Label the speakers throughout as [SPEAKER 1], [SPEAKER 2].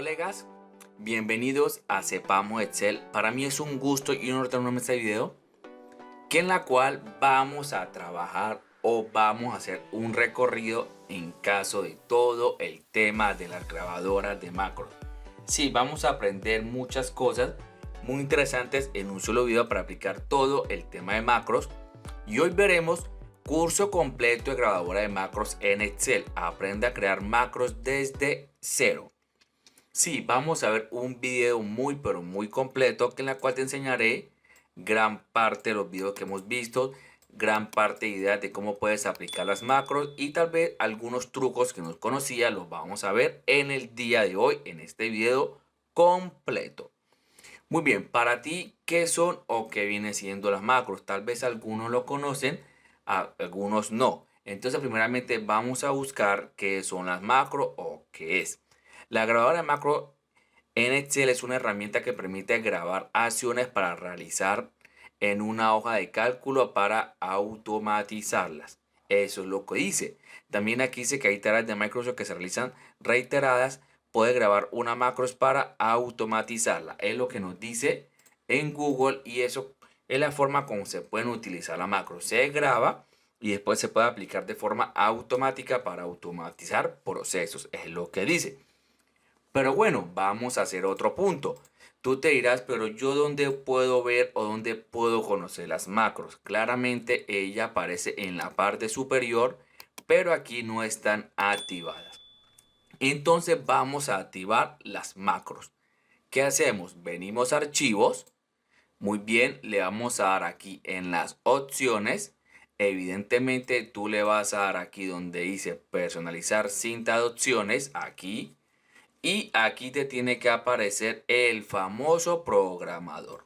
[SPEAKER 1] colegas, bienvenidos a Sepamos Excel. Para mí es un gusto y un honor tener este video en la cual vamos a trabajar o vamos a hacer un recorrido en caso de todo el tema de las grabadoras de macros. Sí, vamos a aprender muchas cosas muy interesantes en un solo video para aplicar todo el tema de macros. Y hoy veremos curso completo de grabadora de macros en Excel. Aprende a crear macros desde cero. Sí, vamos a ver un video muy completo en la cual te enseñaré gran parte de los videos que hemos visto, gran parte de ideas de cómo puedes aplicar las macros y tal vez algunos trucos que no conocía los vamos a ver en el día de hoy en este video completo. Muy bien, para ti, ¿qué son o qué vienen siendo las macros? Tal vez algunos lo conocen, algunos no. Entonces, primeramente vamos a buscar qué son las macros o qué es. La grabadora de macro en Excel es una herramienta que permite grabar acciones para realizar en una hoja de cálculo para automatizarlas. Eso es lo que dice. También aquí dice que hay tareas de Microsoft que se realizan reiteradas. Puede grabar una macros para automatizarla. Es lo que nos dice en Google y eso es la forma como se pueden utilizar la macro. Se graba y después se puede aplicar de forma automática para automatizar procesos. Es lo que dice. Pero bueno, vamos a hacer otro punto. Tú te dirás, pero yo dónde puedo ver o dónde puedo conocer las macros. Claramente ella aparece en la parte superior, pero aquí no están activadas. Entonces vamos a activar las macros. ¿Qué hacemos? Venimos a archivos. Muy bien, le vamos a dar aquí en las opciones. Evidentemente tú le vas a dar aquí donde dice personalizar cinta de opciones. Aquí. Y aquí te tiene que aparecer el famoso programador.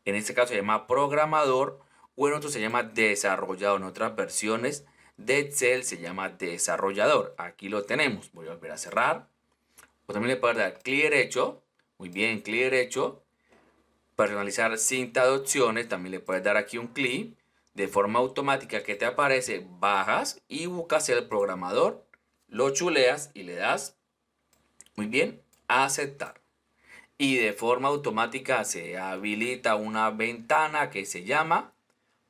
[SPEAKER 1] En este caso se llama programador o en otro se llama desarrollador. En otras versiones de Excel se llama desarrollador. Aquí lo tenemos. Voy a volver a cerrar. O también le puedes dar clic derecho. Muy bien, clic derecho. Personalizar cinta de opciones. También le puedes dar aquí un clic. De forma automática que te aparece, bajas y buscas el programador. Lo chuleas y le das. Muy bien, aceptar. Y de forma automática se habilita una ventana que se llama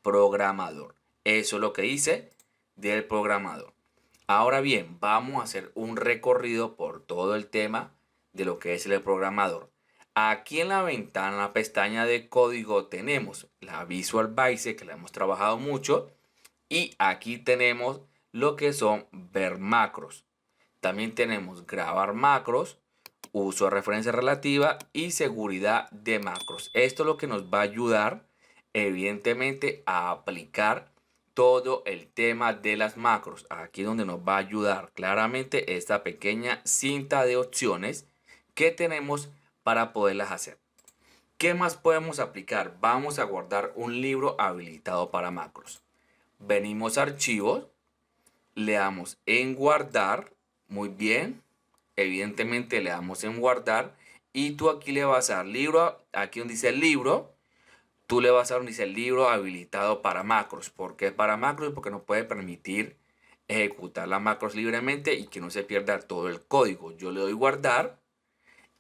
[SPEAKER 1] programador. Eso es lo que dice del programador. Ahora bien, vamos a hacer un recorrido por todo el tema de lo que es el programador. Aquí en la ventana, en la pestaña de código, tenemos la Visual Basic, que la hemos trabajado mucho. Y aquí tenemos lo que son ver macros. También tenemos grabar macros, uso de referencia relativa y seguridad de macros. Esto es lo que nos va a ayudar evidentemente a aplicar todo el tema de las macros. Aquí donde nos va a ayudar claramente esta pequeña cinta de opciones que tenemos para poderlas hacer. ¿Qué más podemos aplicar? Vamos a guardar un libro habilitado para macros. Venimos a archivos, le damos en guardar. Muy bien, evidentemente le damos en guardar y tú aquí le vas a dar libro, aquí donde dice el libro, tú le vas a dar donde dice el libro habilitado para macros. ¿Por qué para macros? Porque nos puede permitir ejecutar las macros libremente y que no se pierda todo el código. Yo le doy guardar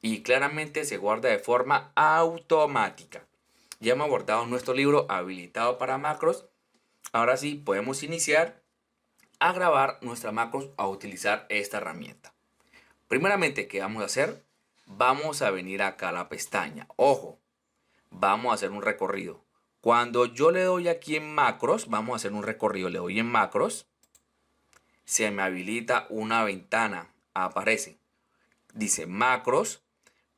[SPEAKER 1] y claramente se guarda de forma automática. Ya hemos guardado nuestro libro habilitado para macros. Ahora sí podemos iniciar a grabar nuestra macros a utilizar esta herramienta. Primeramente, ¿qué vamos a hacer? Vamos a venir acá a la pestaña. Ojo, vamos a hacer un recorrido. Cuando yo le doy aquí en macros, vamos a hacer un recorrido. Le doy en macros. Se me habilita una ventana. Aparece. Dice macros,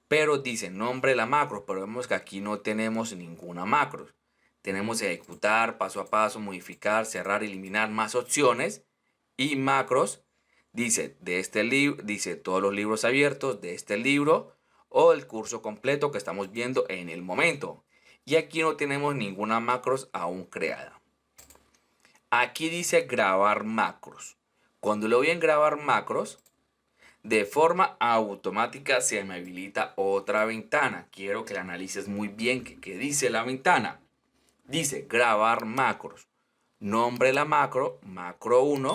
[SPEAKER 1] pero dice nombre de la macro. Pero vemos que aquí no tenemos ninguna macro. Tenemos ejecutar, paso a paso, modificar, cerrar, eliminar, más opciones. Y macros, dice de este libro, dice todos los libros abiertos de este libro o el curso completo que estamos viendo en el momento. Y aquí no tenemos ninguna macros aún creada. Aquí dice grabar macros. Cuando le doy en grabar macros, de forma automática se me habilita otra ventana. Quiero que la analices muy bien qué dice la ventana. Dice grabar macros. Nombre de la macro, macro 1.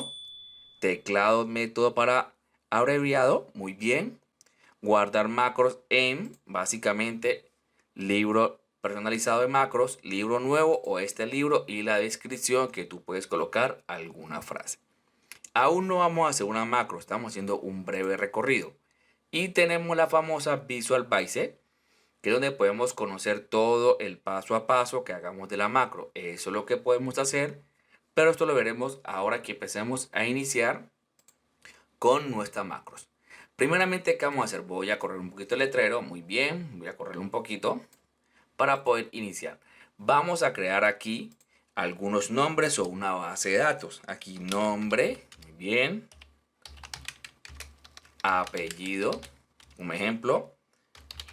[SPEAKER 1] Teclado método para abreviado, muy bien. guardar macros en, básicamente, libro personalizado de macros, libro nuevo o este libro y la descripción que tú puedes colocar alguna frase. Aún no vamos a hacer una macro, estamos haciendo un breve recorrido. Y tenemos la famosa Visual Basic, que es donde podemos conocer todo el paso a paso que hagamos de la macro. Eso es lo que podemos hacer, pero esto lo veremos ahora que empecemos a iniciar con nuestras macros. Primeramente, ¿qué vamos a hacer? Voy a correr un poquito el letrero, muy bien, voy a correrlo un poquito para poder iniciar. Vamos a crear aquí algunos nombres o una base de datos. Aquí nombre, muy bien, apellido, un ejemplo,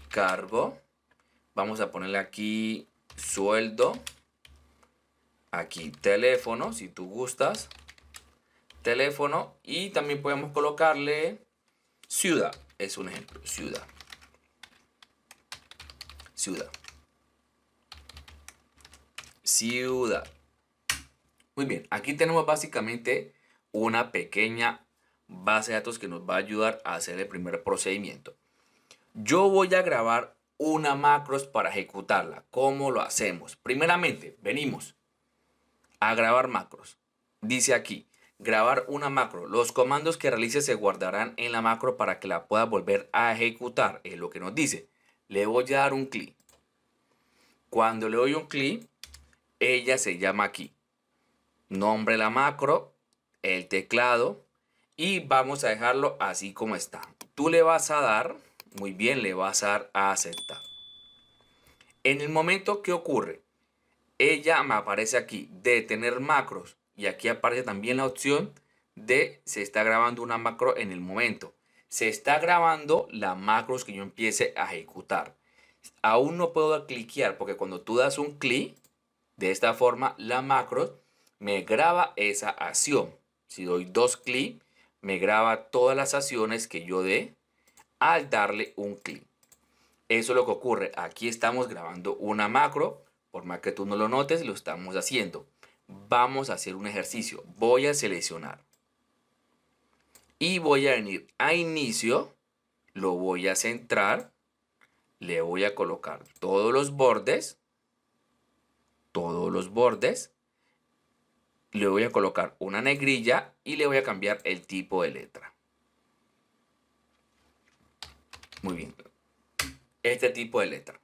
[SPEAKER 1] cargo, vamos a ponerle aquí sueldo, aquí teléfono, si tú gustas, teléfono, y también podemos colocarle ciudad, es un ejemplo, ciudad, ciudad, ciudad. Muy bien, aquí tenemos básicamente una pequeña base de datos que nos va a ayudar a hacer el primer procedimiento. Yo voy a grabar una macros para ejecutarla. ¿Cómo lo hacemos? Primeramente, venimos a grabar macros. Dice aquí, grabar una macro. Los comandos que realice se guardarán en la macro para que la pueda volver a ejecutar. Es lo que nos dice. Le voy a dar un clic. Cuando le doy un clic, ella se llama aquí. Nombre de la macro, el teclado, y vamos a dejarlo así como está. Tú le vas a dar, muy bien, le vas a dar a aceptar. En el momento que ocurre, ella me aparece aquí, detener macros, y aquí aparece también la opción de se está grabando una macro en el momento. Se está grabando la macros que yo empiece a ejecutar. Aún no puedo cliquear porque cuando tú das un clic, de esta forma la macro me graba esa acción. Si doy dos clics, me graba todas las acciones que yo dé al darle un clic. Eso es lo que ocurre. Aquí estamos grabando una macro. Por más que tú no lo notes, lo estamos haciendo. Vamos a hacer un ejercicio. Voy a seleccionar. Y voy a venir a inicio. Lo voy a centrar. Le voy a colocar todos los bordes. Todos los bordes. Le voy a colocar una negrilla y le voy a cambiar el tipo de letra. Muy bien. Este tipo de letra.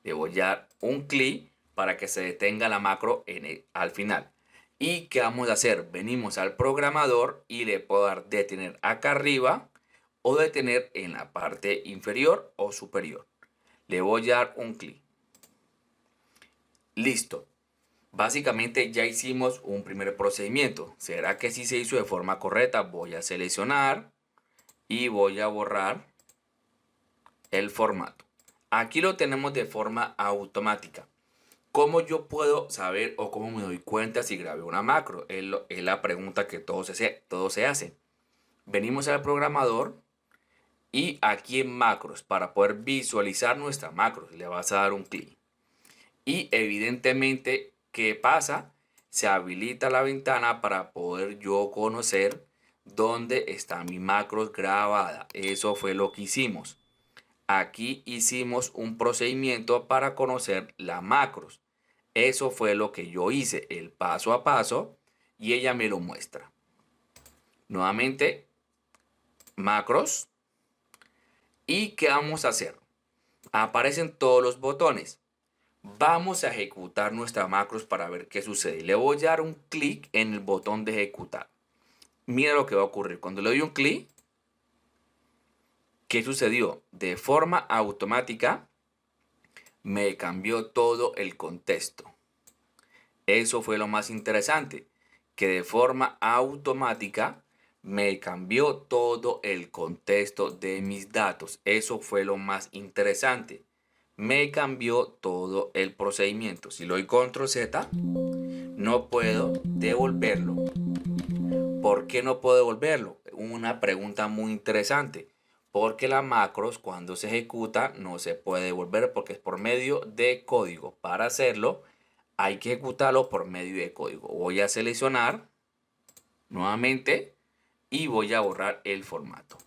[SPEAKER 1] Le voy a dar un clic para que se detenga la macro al final. ¿Y qué vamos a hacer? Venimos al programador y le puedo dar detener acá arriba o detener en la parte inferior o superior. Le voy a dar un clic. Listo. Básicamente ya hicimos un primer procedimiento. ¿Será que sí se hizo de forma correcta? Voy a seleccionar y voy a borrar el formato. Aquí lo tenemos de forma automática. ¿Cómo yo puedo saber o cómo me doy cuenta si grabé una macro? Es la pregunta que todos se hacen. Venimos al programador y aquí en macros, para poder visualizar nuestra macros, le vas a dar un clic. Y evidentemente, ¿qué pasa? Se habilita la ventana para poder yo conocer dónde está mi macros grabada. Eso fue lo que hicimos. Aquí hicimos un procedimiento para conocer la macros. Eso fue lo que yo hice, el paso a paso, y ella me lo muestra. Nuevamente, macros. ¿Y qué vamos a hacer? Aparecen todos los botones. Vamos a ejecutar nuestra macros para ver qué sucede. Le voy a dar un clic en el botón de ejecutar. Mira lo que va a ocurrir. Cuando le doy un clic, ¿qué sucedió? De forma automática, me cambió todo el contexto. Eso fue lo más interesante, que de forma automática me cambió todo el contexto de mis datos. Eso fue lo más interesante. Me cambió todo el procedimiento. Si le doy control Z, no puedo devolverlo. ¿Por qué no puedo devolverlo? Una pregunta muy interesante. Porque la macros cuando se ejecuta no se puede devolver porque es por medio de código. Para hacerlo hay que ejecutarlo por medio de código. Voy a seleccionar nuevamente y voy a borrar el formato.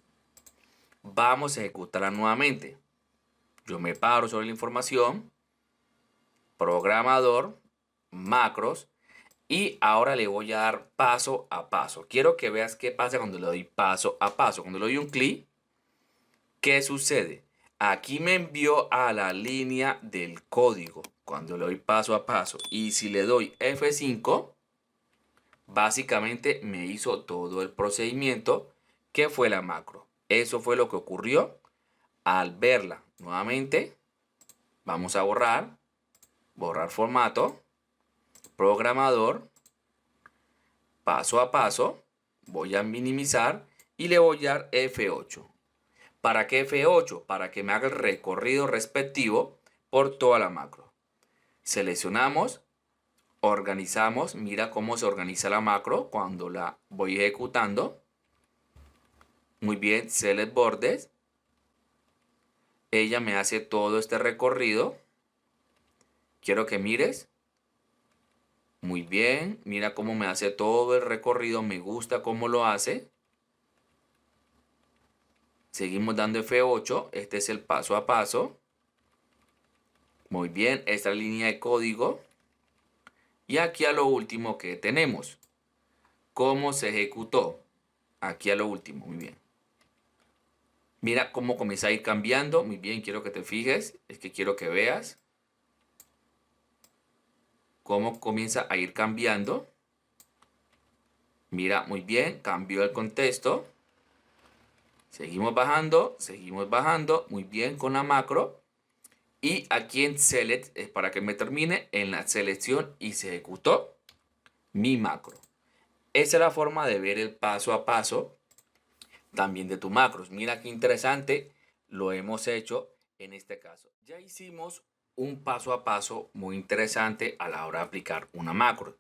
[SPEAKER 1] Vamos a ejecutarla nuevamente. Yo me paro sobre la información, programador, macros, y ahora le voy a dar paso a paso. Quiero que veas qué pasa cuando le doy paso a paso. Cuando le doy un clic, ¿qué sucede? Aquí me envió a la línea del código cuando le doy paso a paso. Y si le doy F5, básicamente me hizo todo el procedimiento que fue la macro. Eso fue lo que ocurrió al verla. Nuevamente, vamos a borrar, borrar formato, programador, paso a paso, voy a minimizar y le voy a dar F8. ¿Para qué F8? Para que me haga el recorrido respectivo por toda la macro. Seleccionamos, organizamos, mira cómo se organiza la macro cuando la voy ejecutando. Muy bien, select bordes. Ella me hace todo este recorrido. Quiero que mires. Muy bien, mira cómo me hace todo el recorrido, me gusta cómo lo hace. Seguimos dando F8, este es el paso a paso. Muy bien, esta línea de código. Y aquí a lo último que tenemos, cómo se ejecutó. Aquí a lo último, muy bien. Mira cómo comienza a ir cambiando, muy bien, quiero que te fijes, es que quiero que veas cómo comienza a ir cambiando. Mira, muy bien, cambió el contexto. Seguimos bajando, muy bien con la macro. Y aquí en Select es para que me termine en la selección y se ejecutó mi macro. Esa es la forma de ver el paso a paso también de tu macros. Mira qué interesante lo hemos hecho en este caso. Ya hicimos un paso a paso muy interesante a la hora de aplicar una macro.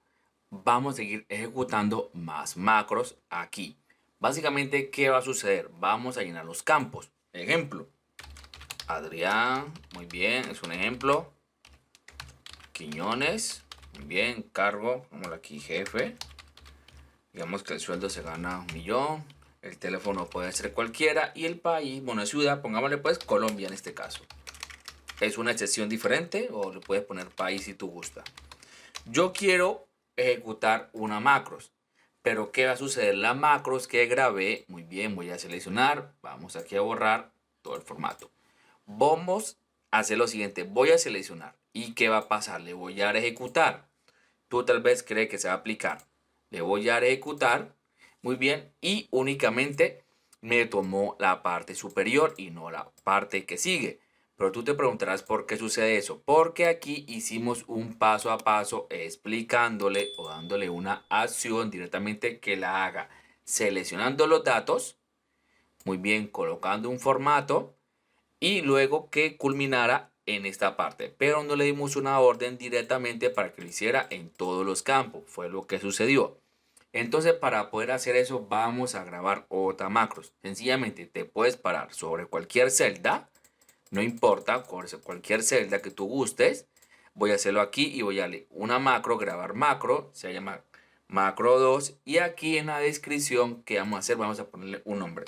[SPEAKER 1] Vamos a seguir ejecutando más macros aquí. Básicamente, ¿qué va a suceder? Vamos a llenar los campos. Ejemplo, Adrián, muy bien, es un ejemplo. Quiñones, muy bien, cargo, como aquí jefe. Digamos que el sueldo se gana 1.000.000. El teléfono puede ser cualquiera. Y el país, bueno, ciudad, pongámosle pues Colombia en este caso. Es una excepción diferente o le puedes poner país si tú gusta. Yo quiero ejecutar una macros. Pero ¿qué va a suceder? La macros que grabé, muy bien, voy a seleccionar. Vamos aquí a borrar todo el formato. Vamos a hacer lo siguiente. Voy a seleccionar. ¿Y qué va a pasar? Le voy a dar a ejecutar. Tú tal vez crees que se va a aplicar. Le voy a dar a ejecutar. Muy bien. Y únicamente me tomó la parte superior y no la parte que sigue. Pero tú te preguntarás por qué sucede eso. Porque aquí hicimos un paso a paso explicándole o dándole una acción directamente que la haga. Seleccionando los datos. Muy bien, colocando un formato. Y luego que culminara en esta parte. Pero no le dimos una orden directamente para que lo hiciera en todos los campos. Fue lo que sucedió. Entonces, para poder hacer eso, vamos a grabar otra macros. Sencillamente te puedes parar sobre cualquier celda. No importa, cualquier celda que tú gustes. Voy a hacerlo aquí y voy a darle una macro, grabar macro. Se llama macro 2. Y aquí en la descripción, ¿qué vamos a hacer? Vamos a ponerle un nombre.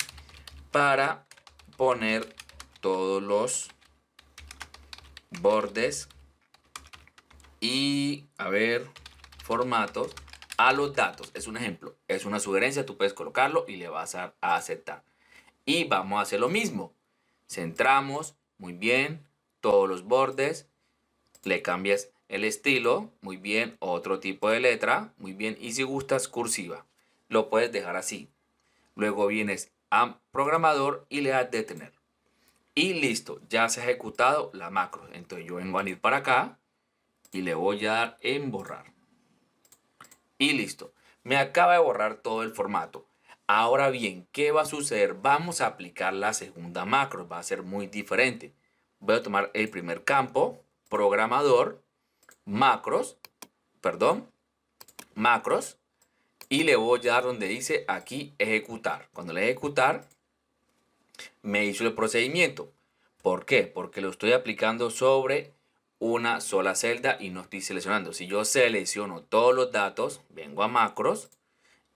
[SPEAKER 1] Para poner todos los bordes y, a ver, formatos a los datos. Es un ejemplo, es una sugerencia, tú puedes colocarlo y le vas a aceptar. Y vamos a hacer lo mismo. Centramos, muy bien, todos los bordes, le cambias el estilo, muy bien, otro tipo de letra, muy bien, y si gustas cursiva, lo puedes dejar así. Luego vienes a programador y le das detener. Y listo, ya se ha ejecutado la macro. Entonces yo vengo a ir para acá y le voy a dar en borrar. Y listo, me acaba de borrar todo el formato. Ahora bien, ¿qué va a suceder? Vamos a aplicar la segunda macro, va a ser muy diferente. Voy a tomar el primer campo, programador, macros, macros, y le voy a dar donde dice aquí ejecutar. Cuando le ejecutar, me hizo el procedimiento. ¿Por qué? Porque lo estoy aplicando sobre una sola celda y no estoy seleccionando. Si yo selecciono todos los datos, vengo a macros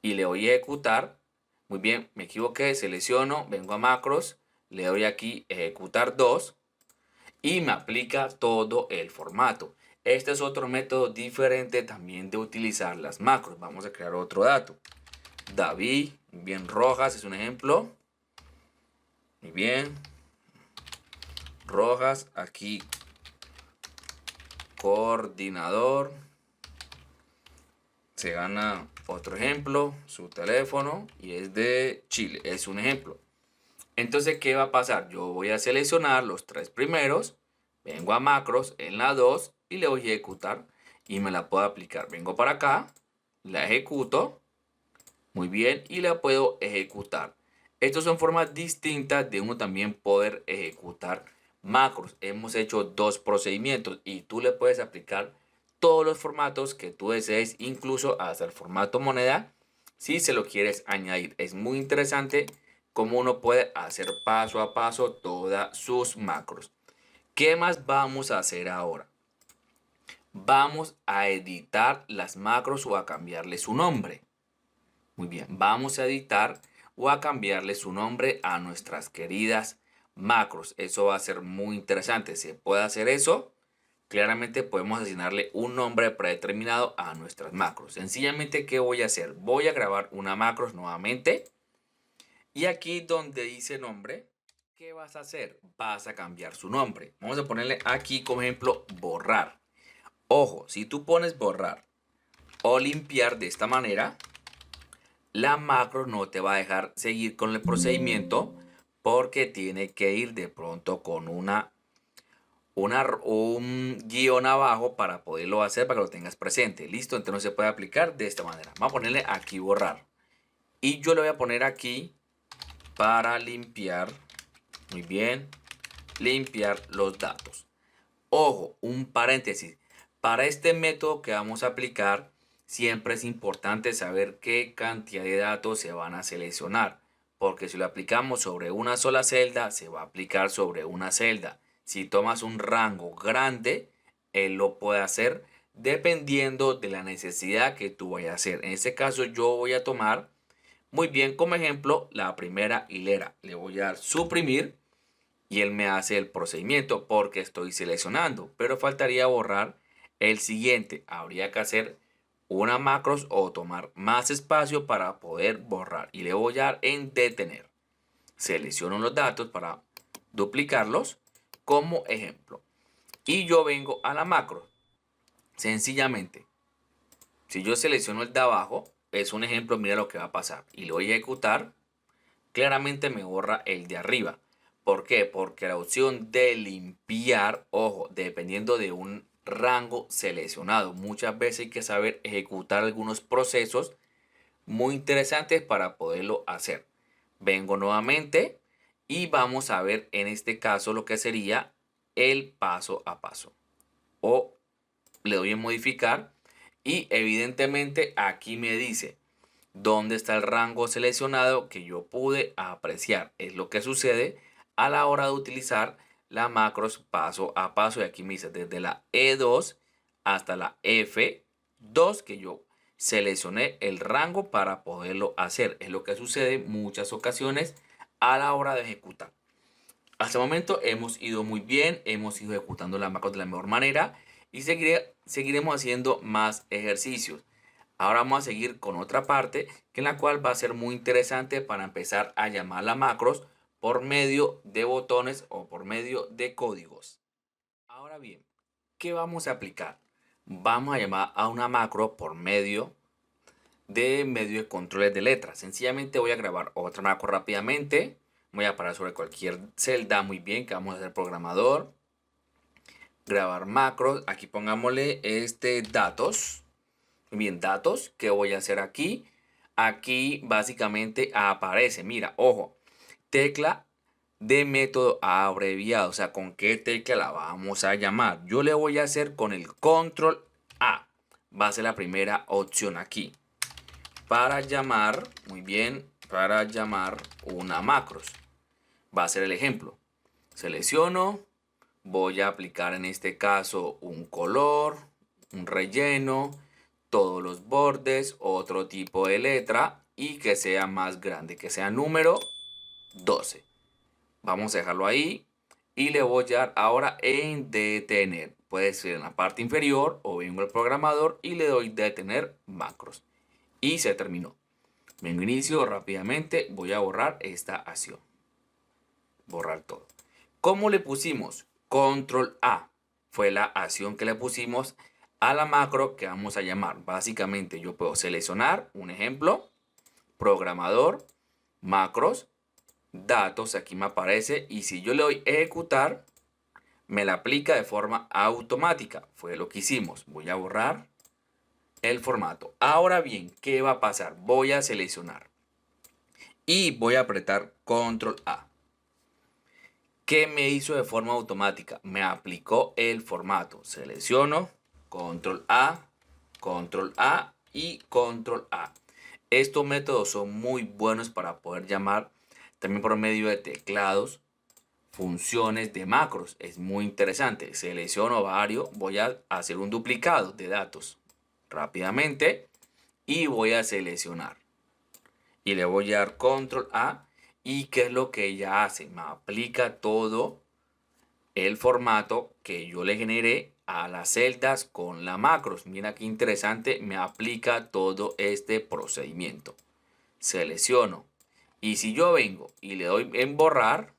[SPEAKER 1] y le voy a ejecutar. Muy bien, me equivoqué, selecciono, vengo a macros, le doy aquí ejecutar 2 y me aplica todo el formato. Este es otro método diferente también de utilizar las macros. Vamos a crear otro dato. David, bien, Rojas es un ejemplo. Muy bien. Rojas, aquí coordinador. Se gana otro ejemplo, su teléfono y es de Chile, es un ejemplo. Entonces, ¿qué va a pasar? Yo voy a seleccionar los 3 primeros, vengo a macros en la 2 y le voy a ejecutar y me la puedo aplicar. Vengo para acá, la ejecuto, muy bien, y la puedo ejecutar. Estas son formas distintas de uno también poder ejecutar macros. Hemos hecho 2 procedimientos y tú le puedes aplicar todos los formatos que tú desees, incluso hasta el formato moneda, si se lo quieres añadir. Es muy interesante cómo uno puede hacer paso a paso todas sus macros. ¿Qué más vamos a hacer ahora? Vamos a editar las macros o a cambiarle su nombre. Muy bien, vamos a editar o a cambiarle su nombre a nuestras queridas macros. Eso va a ser muy interesante. ¿Se puede hacer eso? Claramente podemos asignarle un nombre predeterminado a nuestras macros. Sencillamente, ¿qué voy a hacer? Voy a grabar una macros nuevamente. Y aquí donde dice nombre, ¿qué vas a hacer? Vas a cambiar su nombre. Vamos a ponerle aquí como ejemplo borrar. Ojo, si tú pones borrar o limpiar de esta manera, la macro no te va a dejar seguir con el procedimiento porque tiene que ir de pronto con un guión abajo para poderlo hacer, para que lo tengas presente. Listo, entonces no se puede aplicar de esta manera. Vamos a ponerle aquí borrar. Y yo le voy a poner aquí para limpiar. Muy bien. Limpiar los datos. Ojo, un paréntesis. Para este método que vamos a aplicar, siempre es importante saber qué cantidad de datos se van a seleccionar. Porque si lo aplicamos sobre una sola celda, se va a aplicar sobre una celda. Si tomas un rango grande, él lo puede hacer dependiendo de la necesidad que tú vayas a hacer. En este caso yo voy a tomar muy bien como ejemplo la primera hilera. Le voy a dar suprimir y él me hace el procedimiento porque estoy seleccionando. Pero faltaría borrar el siguiente. Habría que hacer una macros o tomar más espacio para poder borrar. Y le voy a dar en detener. Selecciono los datos para duplicarlos como ejemplo. Y yo vengo a la macro. Sencillamente, si yo selecciono el de abajo, es un ejemplo, mira lo que va a pasar. Y lo voy a ejecutar, claramente me borra el de arriba. ¿Por qué? Porque la opción de limpiar, ojo, dependiendo de un rango seleccionado. Muchas veces hay que saber ejecutar algunos procesos muy interesantes para poderlo hacer. Vengo nuevamente y vamos a ver en este caso lo que sería el paso a paso. O le doy en modificar y evidentemente aquí me dice dónde está el rango seleccionado que yo pude apreciar. Es lo que sucede a la hora de utilizar la macros paso a paso. Y aquí me dice desde la E2 hasta la F2 que yo seleccioné el rango para poderlo hacer. Es lo que sucede en muchas ocasiones a la hora de ejecutar. Hasta el momento hemos ido muy bien, hemos ido ejecutando la macros de la mejor manera y seguiremos haciendo más ejercicios. Ahora vamos a seguir con otra parte que en la cual va a ser muy interesante para empezar a llamar las macros por medio de botones o por medio de códigos. Ahora bien, ¿qué vamos a aplicar? Vamos a llamar a una macro por medio de controles de letras. Sencillamente voy a grabar otra macro rápidamente. Voy a parar sobre cualquier celda. Muy bien, que vamos a hacer programador. Grabar macros. Aquí pongámosle datos. Bien, datos. ¿Qué voy a hacer aquí? Aquí básicamente aparece, mira, ojo, tecla de método abreviado. O sea, ¿con qué tecla la vamos a llamar? Yo le voy a hacer con el control A. Va a ser la primera opción aquí. Para llamar, muy bien, para llamar una macros. Va a ser el ejemplo. Selecciono, voy a aplicar en este caso un color, un relleno, todos los bordes, otro tipo de letra y que sea más grande, que sea número 12. Vamos a dejarlo ahí y le voy a dar ahora en detener. Puede ser en la parte inferior o vengo al programador y le doy detener macros. Y se terminó. Vengo inicio rápidamente, voy a borrar esta acción. Borrar todo. ¿Cómo le pusimos? Control A. Fue la acción que le pusimos a la macro que vamos a llamar. Básicamente yo puedo seleccionar un ejemplo, programador, macros, datos, aquí me aparece y si yo le doy ejecutar, me la aplica de forma automática. Fue lo que hicimos. Voy a borrar el formato. Ahora bien, ¿qué va a pasar? Voy a seleccionar y voy a apretar Control A. ¿Qué me hizo de forma automática? Me aplicó el formato. Selecciono, Control A y Control A. Estos métodos son muy buenos para poder llamar también por medio de teclados funciones de macros. Es muy interesante. Selecciono varios, voy a hacer un duplicado de datos rápidamente y voy a seleccionar. Y le voy a dar Control A. ¿Y qué es lo que ella hace? Me aplica todo el formato que yo le generé a las celdas con la macros. Mira qué interesante, me aplica todo este procedimiento. Selecciono. Y si yo vengo y le doy en borrar,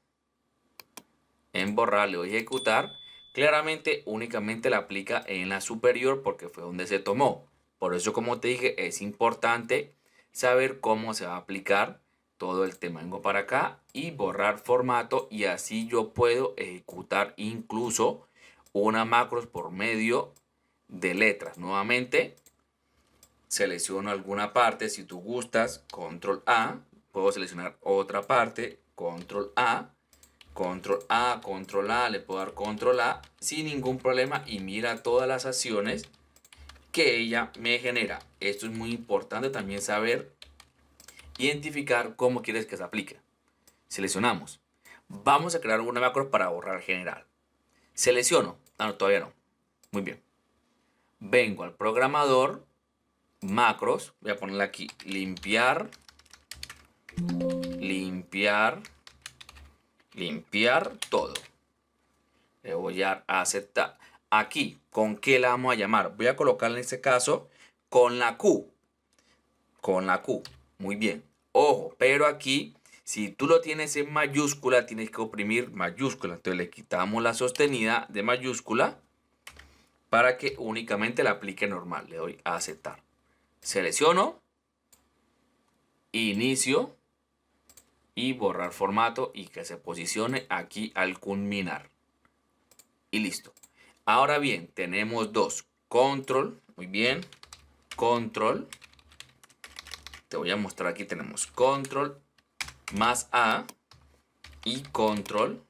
[SPEAKER 1] le doy a ejecutar, claramente únicamente la aplica en la superior porque fue donde se tomó. Por eso, como te dije, es importante saber cómo se va a aplicar todo el tema. Vengo para acá y borrar formato y así yo puedo ejecutar incluso una macros por medio de letras. Nuevamente selecciono alguna parte, si tú gustas, Control A, puedo seleccionar otra parte, Control A, Control A, Control A, le puedo dar Control A sin ningún problema y mira todas las acciones que ella me genera. Esto es muy importante también saber identificar cómo quieres que se aplique. Seleccionamos. Vamos a crear una macro para borrar general. Selecciono. Ah, no, todavía no. Muy bien. Vengo al programador, macros. Voy a ponerle aquí limpiar, limpiar, limpiar todo. Le voy a aceptar. Aquí, ¿con qué la vamos a llamar? Voy a colocar en este caso con la Q. Con la Q. Muy bien. Ojo, pero aquí, si tú lo tienes en mayúscula, tienes que oprimir mayúscula. Entonces le quitamos la sostenida de mayúscula para que únicamente la aplique normal. Le doy a aceptar. Selecciono, inicio y borrar formato y que se posicione aquí al culminar. Y listo. Ahora bien, tenemos dos. Control, muy bien. Control. Te voy a mostrar aquí, tenemos Control más A y Control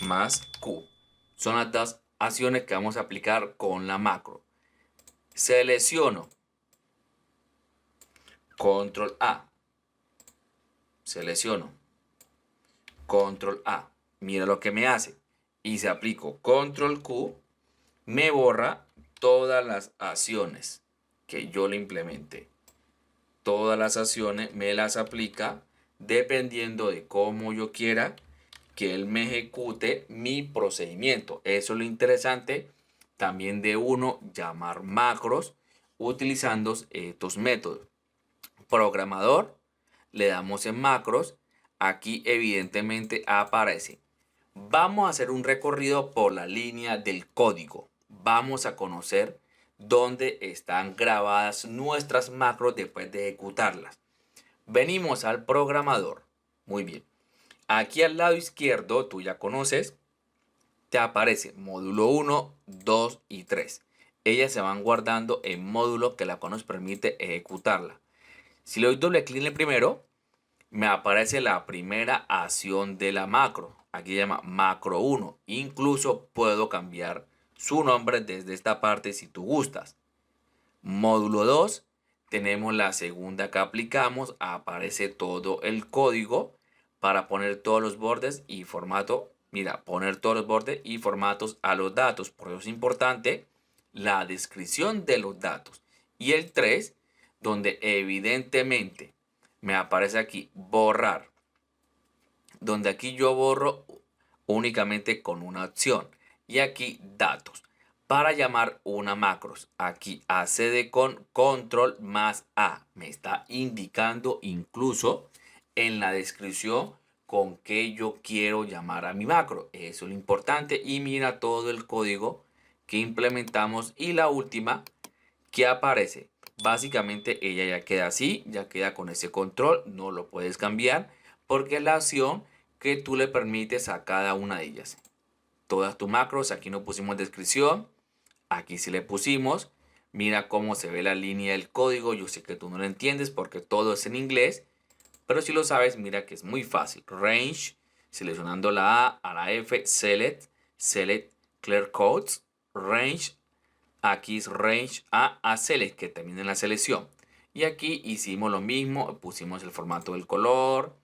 [SPEAKER 1] más Q. Son las dos acciones que vamos a aplicar con la macro. Selecciono. Control A. Selecciono. Control A. Mira lo que me hace. Y si aplico Control Q, me borra todas las acciones que yo le implementé. Todas las acciones me las aplica dependiendo de cómo yo quiera que él me ejecute mi procedimiento. Eso es lo interesante también de uno llamar macros utilizando estos métodos. Programador, le damos en macros. Aquí evidentemente aparece. Vamos a hacer un recorrido por la línea del código. Vamos a conocer dónde están grabadas nuestras macros después de ejecutarlas. Venimos al programador. Muy bien. Aquí al lado izquierdo, tú ya conoces, te aparece módulo 1, 2 y 3. Ellas se van guardando en módulo que la cual nos permite ejecutarla. Si le doy doble clic en el primero, me aparece la primera acción de la macro. Aquí se llama macro 1. Incluso puedo cambiar su nombre desde esta parte si tú gustas. Módulo 2, tenemos la segunda que aplicamos. Aparece todo el código para poner todos los bordes y formato. Mira, poner todos los bordes y formatos a los datos. Por eso es importante la descripción de los datos. Y el 3, donde evidentemente me aparece aquí borrar donde aquí yo borro únicamente con una opción. Y aquí datos. Para llamar una macros, aquí accede con control más A. Me está indicando incluso en la descripción con qué yo quiero llamar a mi macro. Eso es lo importante. Y mira todo el código que implementamos. Y la última que aparece. Básicamente ella ya queda así, ya queda con ese control. No lo puedes cambiar porque es la opción que tú le permites a cada una de ellas. Todas tus macros, aquí no pusimos descripción. Aquí sí le pusimos. Mira cómo se ve la línea del código. Yo sé que tú no lo entiendes porque todo es en inglés. Pero si lo sabes, mira que es muy fácil. Range, seleccionando la A la F, select, clear codes, range. Aquí es range a select, que termina en la selección. Y aquí hicimos lo mismo. Pusimos el formato del color,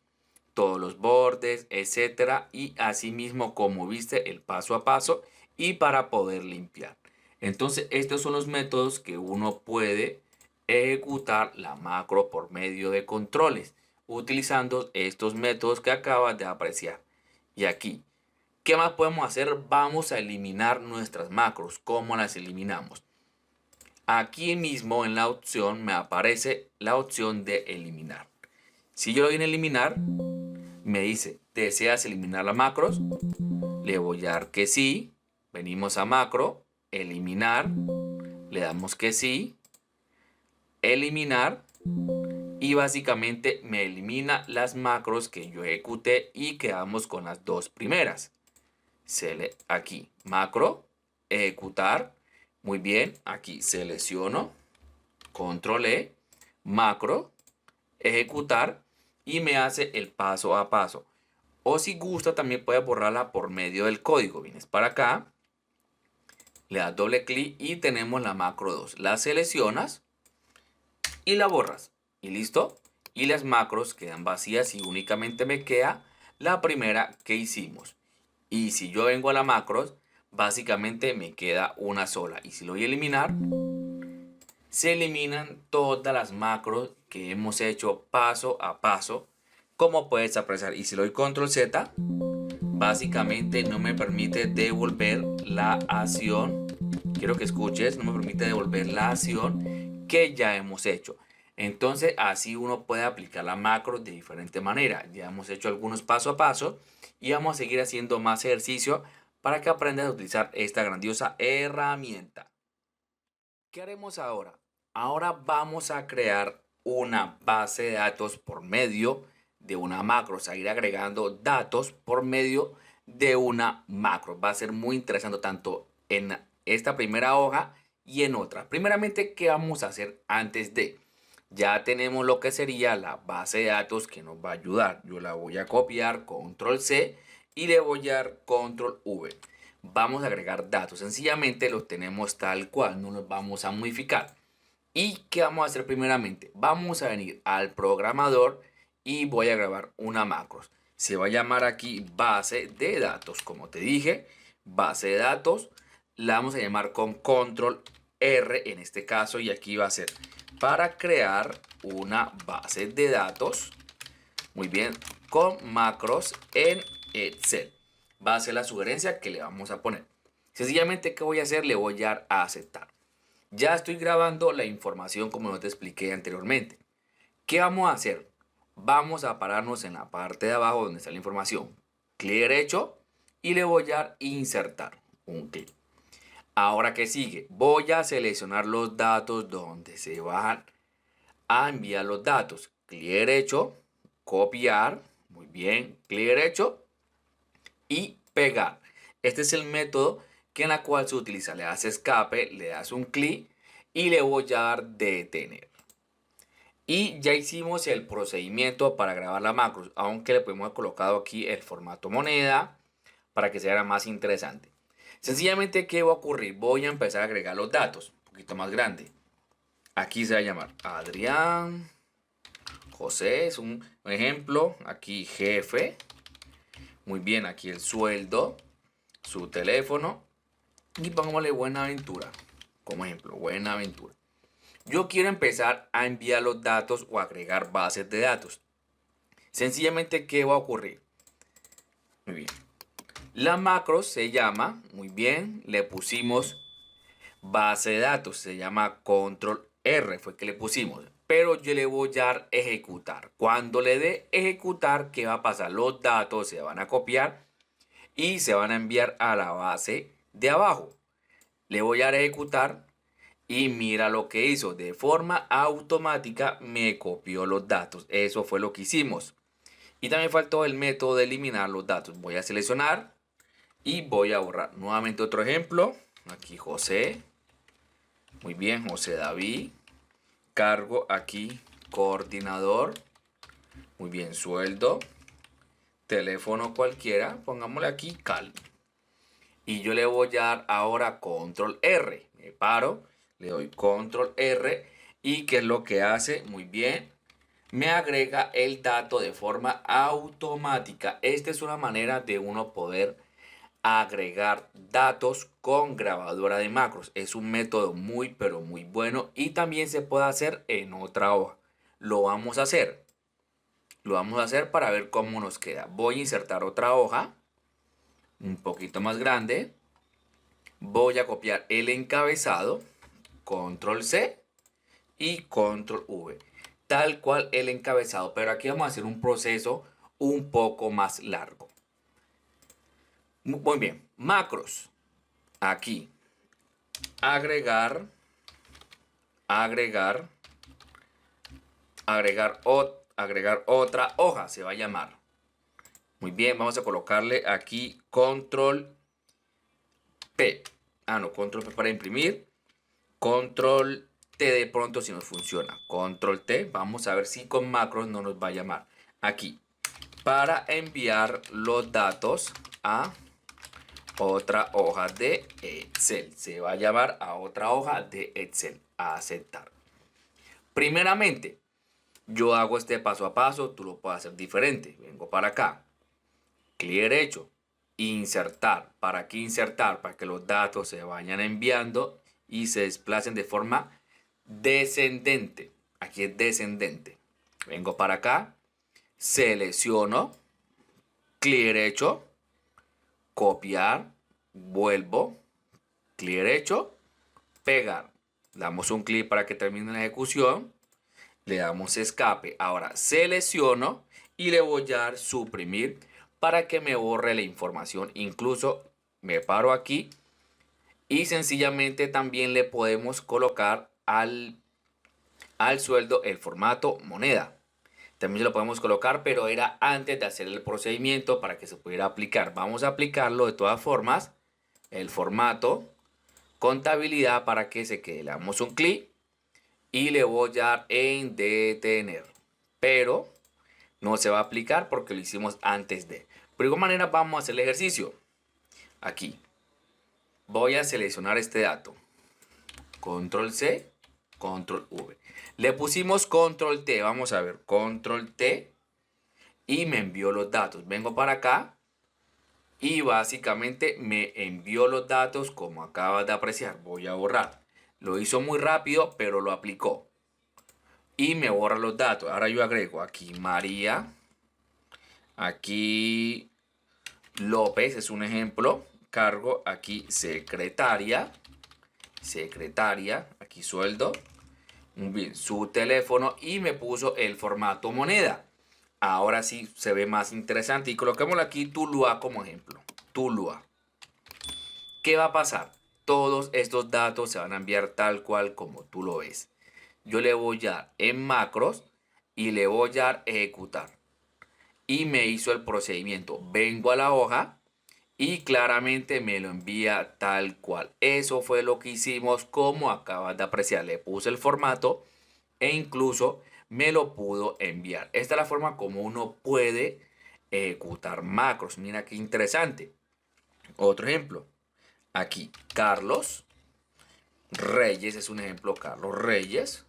[SPEAKER 1] todos los bordes, etcétera. Y así mismo como viste el paso a paso y para poder limpiar. Entonces estos son los métodos que uno puede ejecutar la macro por medio de controles utilizando estos métodos que acabas de apreciar. Y aquí, ¿qué más podemos hacer? Vamos a eliminar nuestras macros. ¿Cómo las eliminamos? Aquí mismo en la opción me aparece la opción de eliminar. Si yo lo doy en eliminar, me dice, ¿deseas eliminar las macros? Le voy a dar que sí. Venimos a macro, eliminar. Le damos que sí. Eliminar. Y básicamente me elimina las macros que yo ejecuté y quedamos con las dos primeras. Aquí, macro, ejecutar. Muy bien, aquí selecciono, control E, macro, ejecutar y me hace el paso a paso. O si gusta también puedes borrarla por medio del código. Vienes para acá, le das doble clic y tenemos la macro 2. La seleccionas y la borras. Y listo. Y las macros quedan vacías y únicamente me queda la primera que hicimos. Y si yo vengo a la macros, básicamente me queda una sola. Y si lo voy a eliminar, se eliminan todas las macros que hemos hecho paso a paso, como puedes apreciar. Y si le doy control Z, básicamente no me permite devolver la acción. Quiero que escuches, no me permite devolver la acción que ya hemos hecho. Entonces así uno puede aplicar la macro de diferente manera. Ya hemos hecho algunos paso a paso y vamos a seguir haciendo más ejercicio para que aprendas a utilizar esta grandiosa herramienta. ¿Qué haremos ahora? Ahora vamos a crear una base de datos por medio de una macro. O sea, ir agregando datos por medio de una macro. Va a ser muy interesante tanto en esta primera hoja y en otra. Primeramente, ¿qué vamos a hacer antes de? Ya tenemos lo que sería la base de datos que nos va a ayudar. Yo la voy a copiar, control C y le voy a dar control V. Vamos a agregar datos. Sencillamente los tenemos tal cual, no los vamos a modificar. ¿Y qué vamos a hacer primeramente? Vamos a venir al programador y voy a grabar una macro. Se va a llamar aquí base de datos. Como te dije, base de datos. La vamos a llamar con control R en este caso. Y aquí va a ser para crear una base de datos. Muy bien, con macros en Excel. Va a ser la sugerencia que le vamos a poner. Sencillamente, ¿qué voy a hacer? Le voy a dar a aceptar. Ya estoy grabando la información como te expliqué anteriormente. ¿Qué vamos a hacer? Vamos a pararnos en la parte de abajo donde está la información. Clic derecho y le voy a dar insertar. Un clic. Ahora, ¿qué sigue? Voy a seleccionar los datos donde se van a enviar los datos. Clic derecho, copiar. Muy bien. Clic derecho y pegar. Este es el método que en la cual se utiliza. Le das escape, le das un clic y le voy a dar detener. Y ya hicimos el procedimiento para grabar la macro, aunque le podemos haber colocado aquí el formato moneda para que sea más interesante. Sencillamente, ¿qué va a ocurrir? Voy a empezar a agregar los datos, un poquito más grande. Aquí se va a llamar Adrián, José, es un ejemplo. Aquí jefe. Muy bien, aquí el sueldo, su teléfono. Y pongámosle Buenaventura, como ejemplo, Buenaventura. Yo quiero empezar a enviar los datos o agregar bases de datos. Sencillamente, ¿qué va a ocurrir? Muy bien. La macro se llama, muy bien, le pusimos base de datos, se llama control R, fue que le pusimos. Pero yo le voy a dar ejecutar. Cuando le dé ejecutar, ¿qué va a pasar? Los datos se van a copiar y se van a enviar a la base de abajo. Le voy a dar ejecutar y mira lo que hizo. De forma automática me copió los datos. Eso fue lo que hicimos. Y también faltó el método de eliminar los datos. Voy a seleccionar y voy a borrar. Nuevamente otro ejemplo. Aquí José. Muy bien, José David. Cargo aquí coordinador. Muy bien, sueldo. Teléfono cualquiera. Pongámosle aquí Cal. Y yo le voy a dar ahora control R. Me paro. Le doy control R. ¿Y qué es lo que hace? Muy bien. Me agrega el dato de forma automática. Esta es una manera de uno poder agregar datos con grabadora de macros. Es un método muy pero muy bueno y también se puede hacer en otra hoja. Lo vamos a hacer. Lo vamos a hacer para ver cómo nos queda. Voy a insertar otra hoja un poquito más grande. Voy a copiar el encabezado. Control C y control V. Tal cual el encabezado. Pero aquí vamos a hacer un proceso un poco más largo. Muy bien. Macros. Aquí. Agregar. Agregar. Agregar otra hoja. Se va a llamar. Muy bien. Vamos a colocarle aquí control P. No. Control P para imprimir. Control T de pronto si nos funciona. Control T. Vamos a ver si con macros no nos va a llamar. Aquí. Para enviar los datos a otra hoja de Excel. Se va a llamar a otra hoja de Excel. A aceptar. Primeramente, yo hago este paso a paso. Tú lo puedes hacer diferente. Vengo para acá. Clic derecho. Insertar. ¿Para qué insertar? Para que los datos se vayan enviando y se desplacen de forma descendente. Aquí es descendente. Vengo para acá. Selecciono. Clic derecho. Copiar. Vuelvo. Clic derecho. Pegar. Damos un clic para que termine la ejecución. Le damos escape. Ahora selecciono y le voy a dar suprimir para que me borre la información. Incluso me paro aquí y sencillamente también le podemos colocar al sueldo el formato moneda. También lo podemos colocar, pero era antes de hacer el procedimiento para que se pudiera aplicar. Vamos a aplicarlo de todas formas. El formato, contabilidad para que se quede. Le damos un clic y le voy a dar en detener. Pero no se va a aplicar porque lo hicimos antes de. Por igual manera vamos a hacer el ejercicio. Aquí. Voy a seleccionar este dato. Control C, Control V. Le pusimos Control T. Vamos a ver. Control T. Y me envió los datos. Vengo para acá. Y básicamente me envió los datos como acabas de apreciar. Voy a borrar. Lo hizo muy rápido, pero lo aplicó. Y me borra los datos. Ahora yo agrego aquí María. Aquí López es un ejemplo. Cargo aquí secretaria. Secretaria. Aquí sueldo. Bien, su teléfono. Y me puso el formato moneda. Ahora sí se ve más interesante. Y coloquémosle aquí Tuluá como ejemplo. Tuluá. ¿Qué va a pasar? Todos estos datos se van a enviar tal cual como tú lo ves. Yo le voy a dar en macros y le voy a dar ejecutar. Y me hizo el procedimiento. Vengo a la hoja y claramente me lo envía tal cual. Eso fue lo que hicimos como acabas de apreciar. Le puse el formato e incluso me lo pudo enviar. Esta es la forma como uno puede ejecutar macros. Mira qué interesante. Otro ejemplo. Aquí, Carlos Reyes es un ejemplo. Carlos Reyes.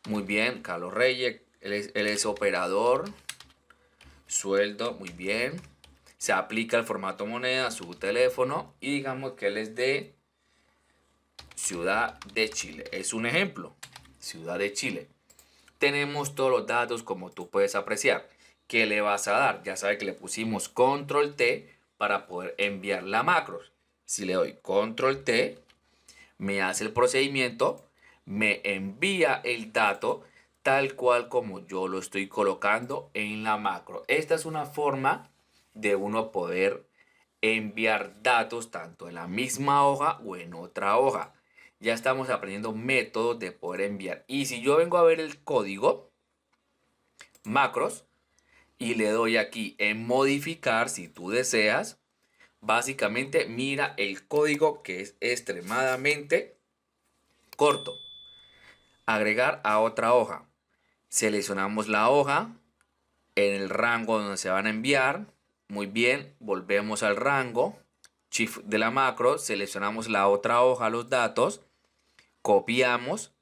[SPEAKER 1] Muy bien, Carlos Reyes. Él es operador. Sueldo, muy bien. Se aplica el formato moneda a su teléfono. Y digamos que él es de Ciudad de Chile. Es un ejemplo. Ciudad de Chile. Tenemos todos los datos como tú puedes apreciar. ¿qué le vas a dar? Ya sabe que le pusimos control T para poder enviar la macro. Si le doy control T, me hace el procedimiento, me envía el dato tal cual como yo lo estoy colocando en la macro. Esta es una forma de uno poder enviar datos tanto en la misma hoja o en otra hoja. Ya estamos aprendiendo métodos de poder enviar. Y si yo vengo a ver el código, macros, y le doy aquí en modificar, si tú deseas, básicamente mira el código que es extremadamente corto. Agregar a otra hoja. Seleccionamos la hoja en el rango donde se van a enviar. Muy bien, volvemos al rango. Shift de la macro, seleccionamos la otra hoja, los datos. Copiamos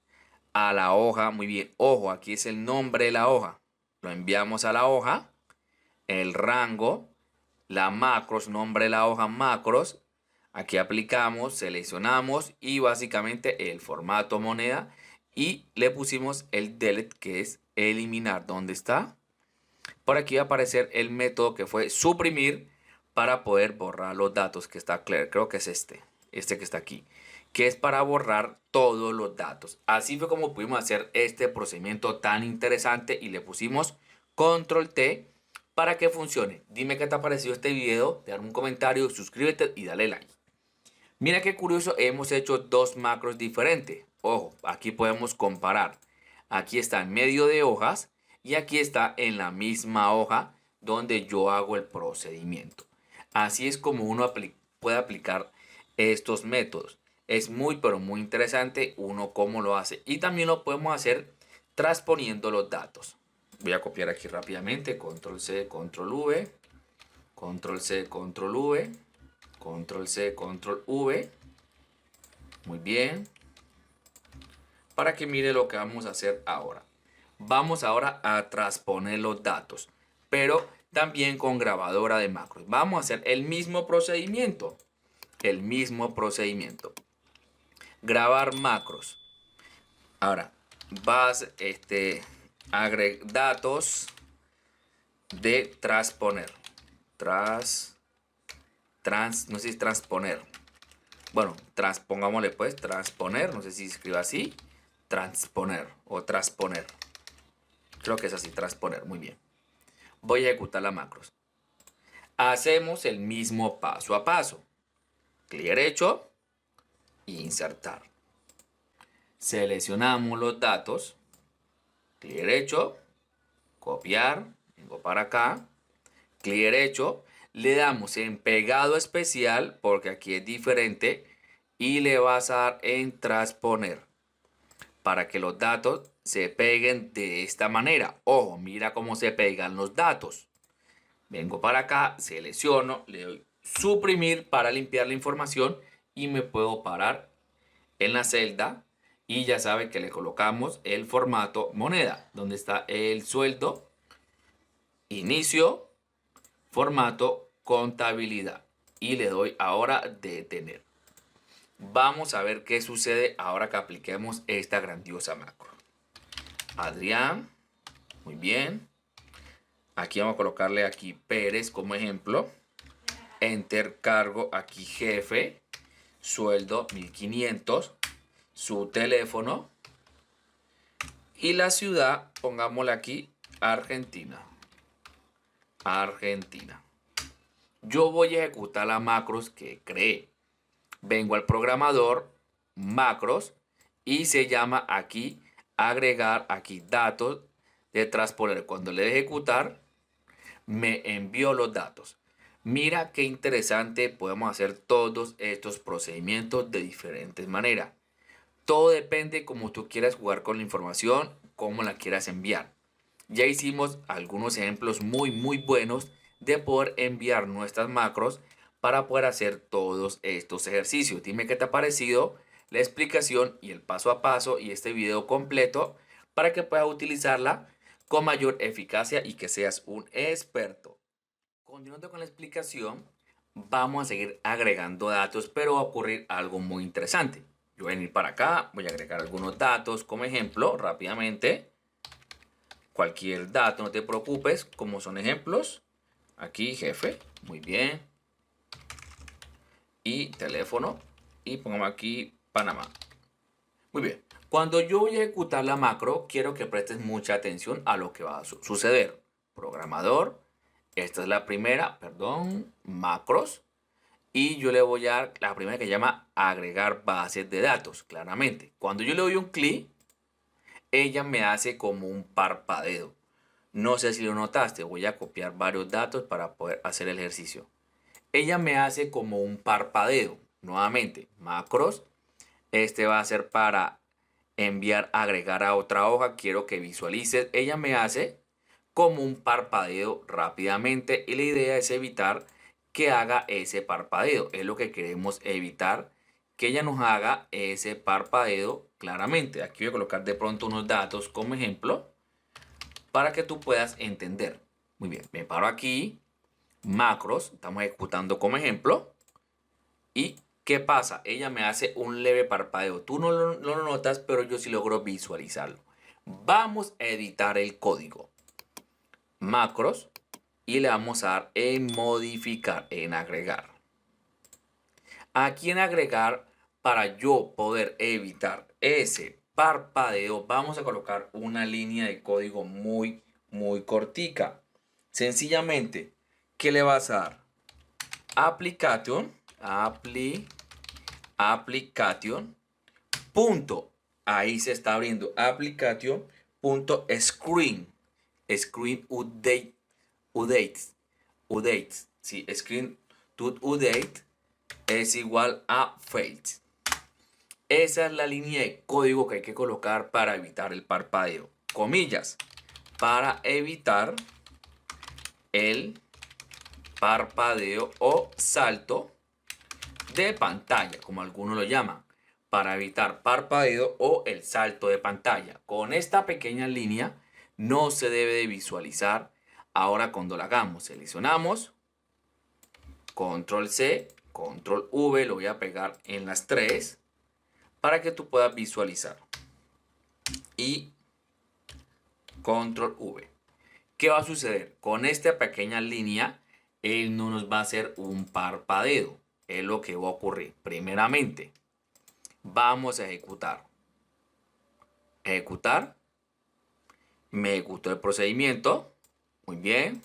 [SPEAKER 1] a la hoja. Muy bien, ojo, aquí es el nombre de la hoja. Lo enviamos a la hoja. El rango, la macros, nombre de la hoja macros. Aquí aplicamos, seleccionamos y básicamente el formato moneda y le pusimos el delete, que es eliminar. ¿Dónde está? Por aquí va a aparecer el método que fue suprimir para poder borrar los datos, que está clear. Creo que es este que está aquí, que es para borrar todos los datos. Así fue como pudimos hacer este procedimiento tan interesante y le pusimos control T para que funcione. Dime qué te ha parecido este video, déjame un comentario, suscríbete y dale like. Mira qué curioso, hemos hecho dos macros diferentes. Ojo, aquí podemos comparar. Aquí está en medio de hojas y aquí está en la misma hoja donde yo hago el procedimiento. Así es como uno puede aplicar estos métodos. Es muy pero muy interesante uno cómo lo hace. Y también lo podemos hacer transponiendo los datos. Voy a copiar aquí rápidamente. Control C, Control V. Control C, Control V. Control C, Control V. Muy bien. Para que mire lo que vamos a hacer ahora. Vamos ahora a transponer los datos, pero también con grabadora de macros. Vamos a hacer el mismo procedimiento. El mismo procedimiento. Grabar macros. Ahora, vas agregar datos de transponer. No sé si transponer. Bueno, transpongámosle pues, transponer, no sé si se escribe así, transponer o transponer. Creo que es así, transponer, muy bien. Voy a ejecutar la macros. Hacemos el mismo paso a paso. Clic derecho e insertar. Seleccionamos los datos. Clic derecho, copiar, vengo para acá. Clic derecho, le damos en pegado especial porque aquí es diferente y le vas a dar en transponer para que los datos se peguen de esta manera. Ojo, mira cómo se pegan los datos. Vengo para acá, selecciono, le doy suprimir para limpiar la información y me puedo parar en la celda y ya sabe que le colocamos el formato moneda, donde está el sueldo, inicio, formato contabilidad y le doy ahora detener. Vamos a ver qué sucede ahora que apliquemos esta grandiosa macro. Adrián, muy bien. Aquí vamos a colocarle aquí Pérez como ejemplo. Enter, cargo aquí jefe, sueldo 1500, su teléfono y la ciudad, pongámosle aquí Argentina. Argentina. Yo voy a ejecutar las macros que creé. Vengo al programador, macros, y se llama aquí agregar aquí datos de transponer. Cuando le dé ejecutar, me envió los datos. Mira qué interesante, podemos hacer todos estos procedimientos de diferentes maneras. Todo depende cómo tú quieras jugar con la información, cómo la quieras enviar. Ya hicimos algunos ejemplos muy buenos de poder enviar nuestras macros para poder hacer todos estos ejercicios. Dime qué te ha parecido la explicación y el paso a paso y este video completo para que puedas utilizarla con mayor eficacia y que seas un experto. Continuando con la explicación, vamos a seguir agregando datos, pero va a ocurrir algo muy interesante. Yo voy a venir para acá, voy a agregar algunos datos como ejemplo rápidamente. cualquier dato, no te preocupes, como son ejemplos. Aquí jefe, muy bien. Y teléfono. Y pongamos aquí Panamá. Muy bien. Cuando yo voy a ejecutar la macro, quiero que prestes mucha atención a lo que va a suceder. Programador, esta es la primera, perdón, macros. Y yo le voy a dar la primera que llama agregar bases de datos, claramente. Cuando yo le doy un clic, ella me hace como un parpadeo. No sé si lo notaste, voy a copiar varios datos para poder hacer el ejercicio. Ella me hace como un parpadeo. Nuevamente, macros. Este va a ser para enviar, agregar a otra hoja. Quiero que visualices. Ella me hace como un parpadeo rápidamente y la idea es evitar que haga ese parpadeo. Es lo que queremos evitar, que ella nos haga ese parpadeo claramente. Aquí voy a colocar de pronto unos datos como ejemplo para que tú puedas entender. Muy bien, me paro aquí, macros, estamos ejecutando como ejemplo. ¿Y qué pasa? Ella me hace un leve parpadeo. Tú no lo notas, pero yo sí logro visualizarlo. Vamos a editar el código. Macros y le vamos a dar en modificar, en agregar. Aquí en agregar, para yo poder evitar ese parpadeo, vamos a colocar una línea de código muy cortica. Sencillamente, ¿qué le vas a dar? Application, application, punto. Ahí se está abriendo application, punto screen, screen update, updates, sí, screen to update es igual a failed. Esa es la línea de código que hay que colocar para evitar el parpadeo. Comillas, para evitar el parpadeo o salto de pantalla, como algunos lo llaman, para evitar parpadeo o el salto de pantalla. Con esta pequeña línea no se debe de visualizar. Ahora cuando la hagamos, seleccionamos, control C, control V, lo voy a pegar en las tres para que tú puedas visualizar. Y control V. ¿Qué va a suceder? Con esta pequeña línea, él no nos va a hacer un parpadeo. Es lo que va a ocurrir. Primeramente, vamos a ejecutar. Ejecutar. Me ejecutó el procedimiento. Muy bien.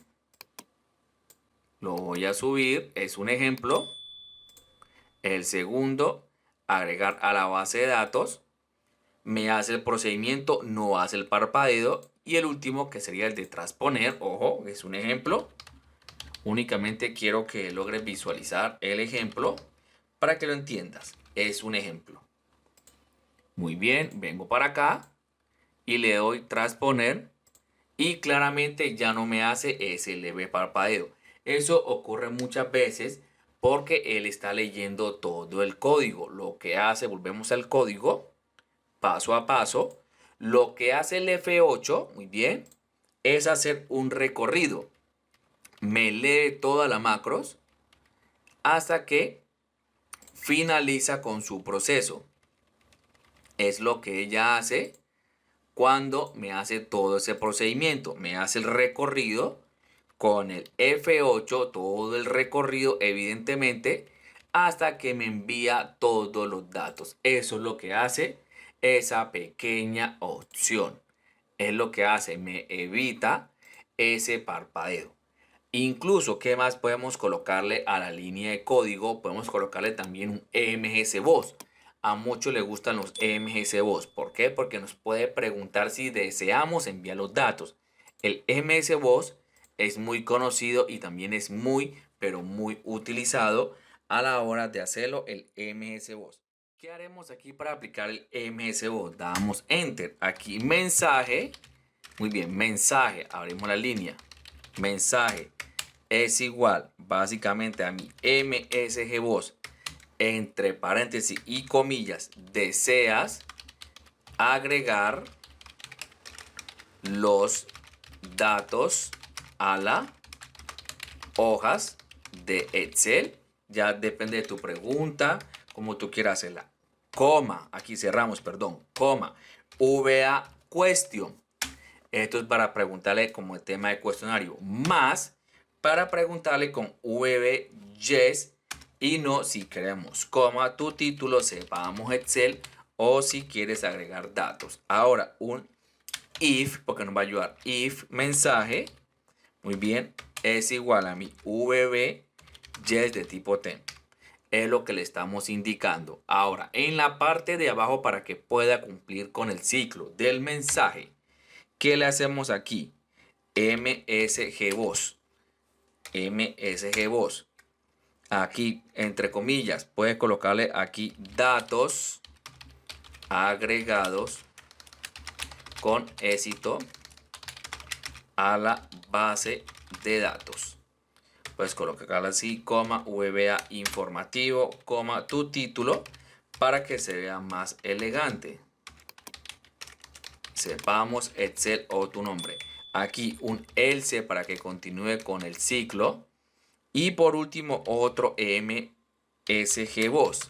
[SPEAKER 1] Lo voy a subir. Es un ejemplo. El segundo, agregar a la base de datos. Me hace el procedimiento, no hace el parpadeo. Y el último, que sería el de transponer. Ojo, es un ejemplo. Únicamente quiero que logres visualizar el ejemplo para que lo entiendas. Es un ejemplo. Muy bien, vengo para acá y le doy transponer y claramente ya no me hace ese leve parpadeo. Eso ocurre muchas veces porque él está leyendo todo el código. Lo que hace, volvemos al código, paso a paso. Lo que hace el F8, muy bien, es hacer un recorrido. Me lee toda la macros hasta que finaliza con su proceso. Es lo que ella hace cuando me hace todo ese procedimiento. Me hace el recorrido con el F8, todo el recorrido evidentemente, hasta que me envía todos los datos. Eso es lo que hace esa pequeña opción. Es lo que hace, me evita ese parpadeo. Incluso, ¿qué más podemos colocarle a la línea de código? Podemos colocarle también un MGC Voz. A muchos les gustan los MGC Voz. ¿Por qué? Porque nos puede preguntar si deseamos enviar los datos. El MGC Voz es muy conocido y también es muy, pero muy utilizado a la hora de hacerlo el MGC Voz. ¿Qué haremos aquí para aplicar el MGC Voz? Damos Enter. Aquí mensaje. Muy bien, mensaje. Abrimos la línea. Mensaje es igual básicamente a mi MSG Voz entre paréntesis y comillas. Deseas agregar los datos a la hojas de Excel. Ya depende de tu pregunta, como tú quieras hacerla. Coma, aquí cerramos, perdón, coma, VA question. Esto es para preguntarle como el tema de cuestionario. Más para preguntarle con VB yes y no si queremos coma tu título, sepamos Excel o si quieres agregar datos. Ahora un if, porque nos va a ayudar. If mensaje, muy bien, es igual a mi VB yes de tipo temp. Es lo que le estamos indicando. Ahora, en la parte de abajo para que pueda cumplir con el ciclo del mensaje, ¿qué le hacemos aquí? MSG voz. MSG voz. Aquí, entre comillas, puedes colocarle aquí datos agregados con éxito a la base de datos. Puedes colocarle así, coma, VBA informativo, coma, tu título, para que se vea más elegante. Sepamos Excel o tu nombre. Aquí un else para que continúe con el ciclo. Y por último otro MSG voz.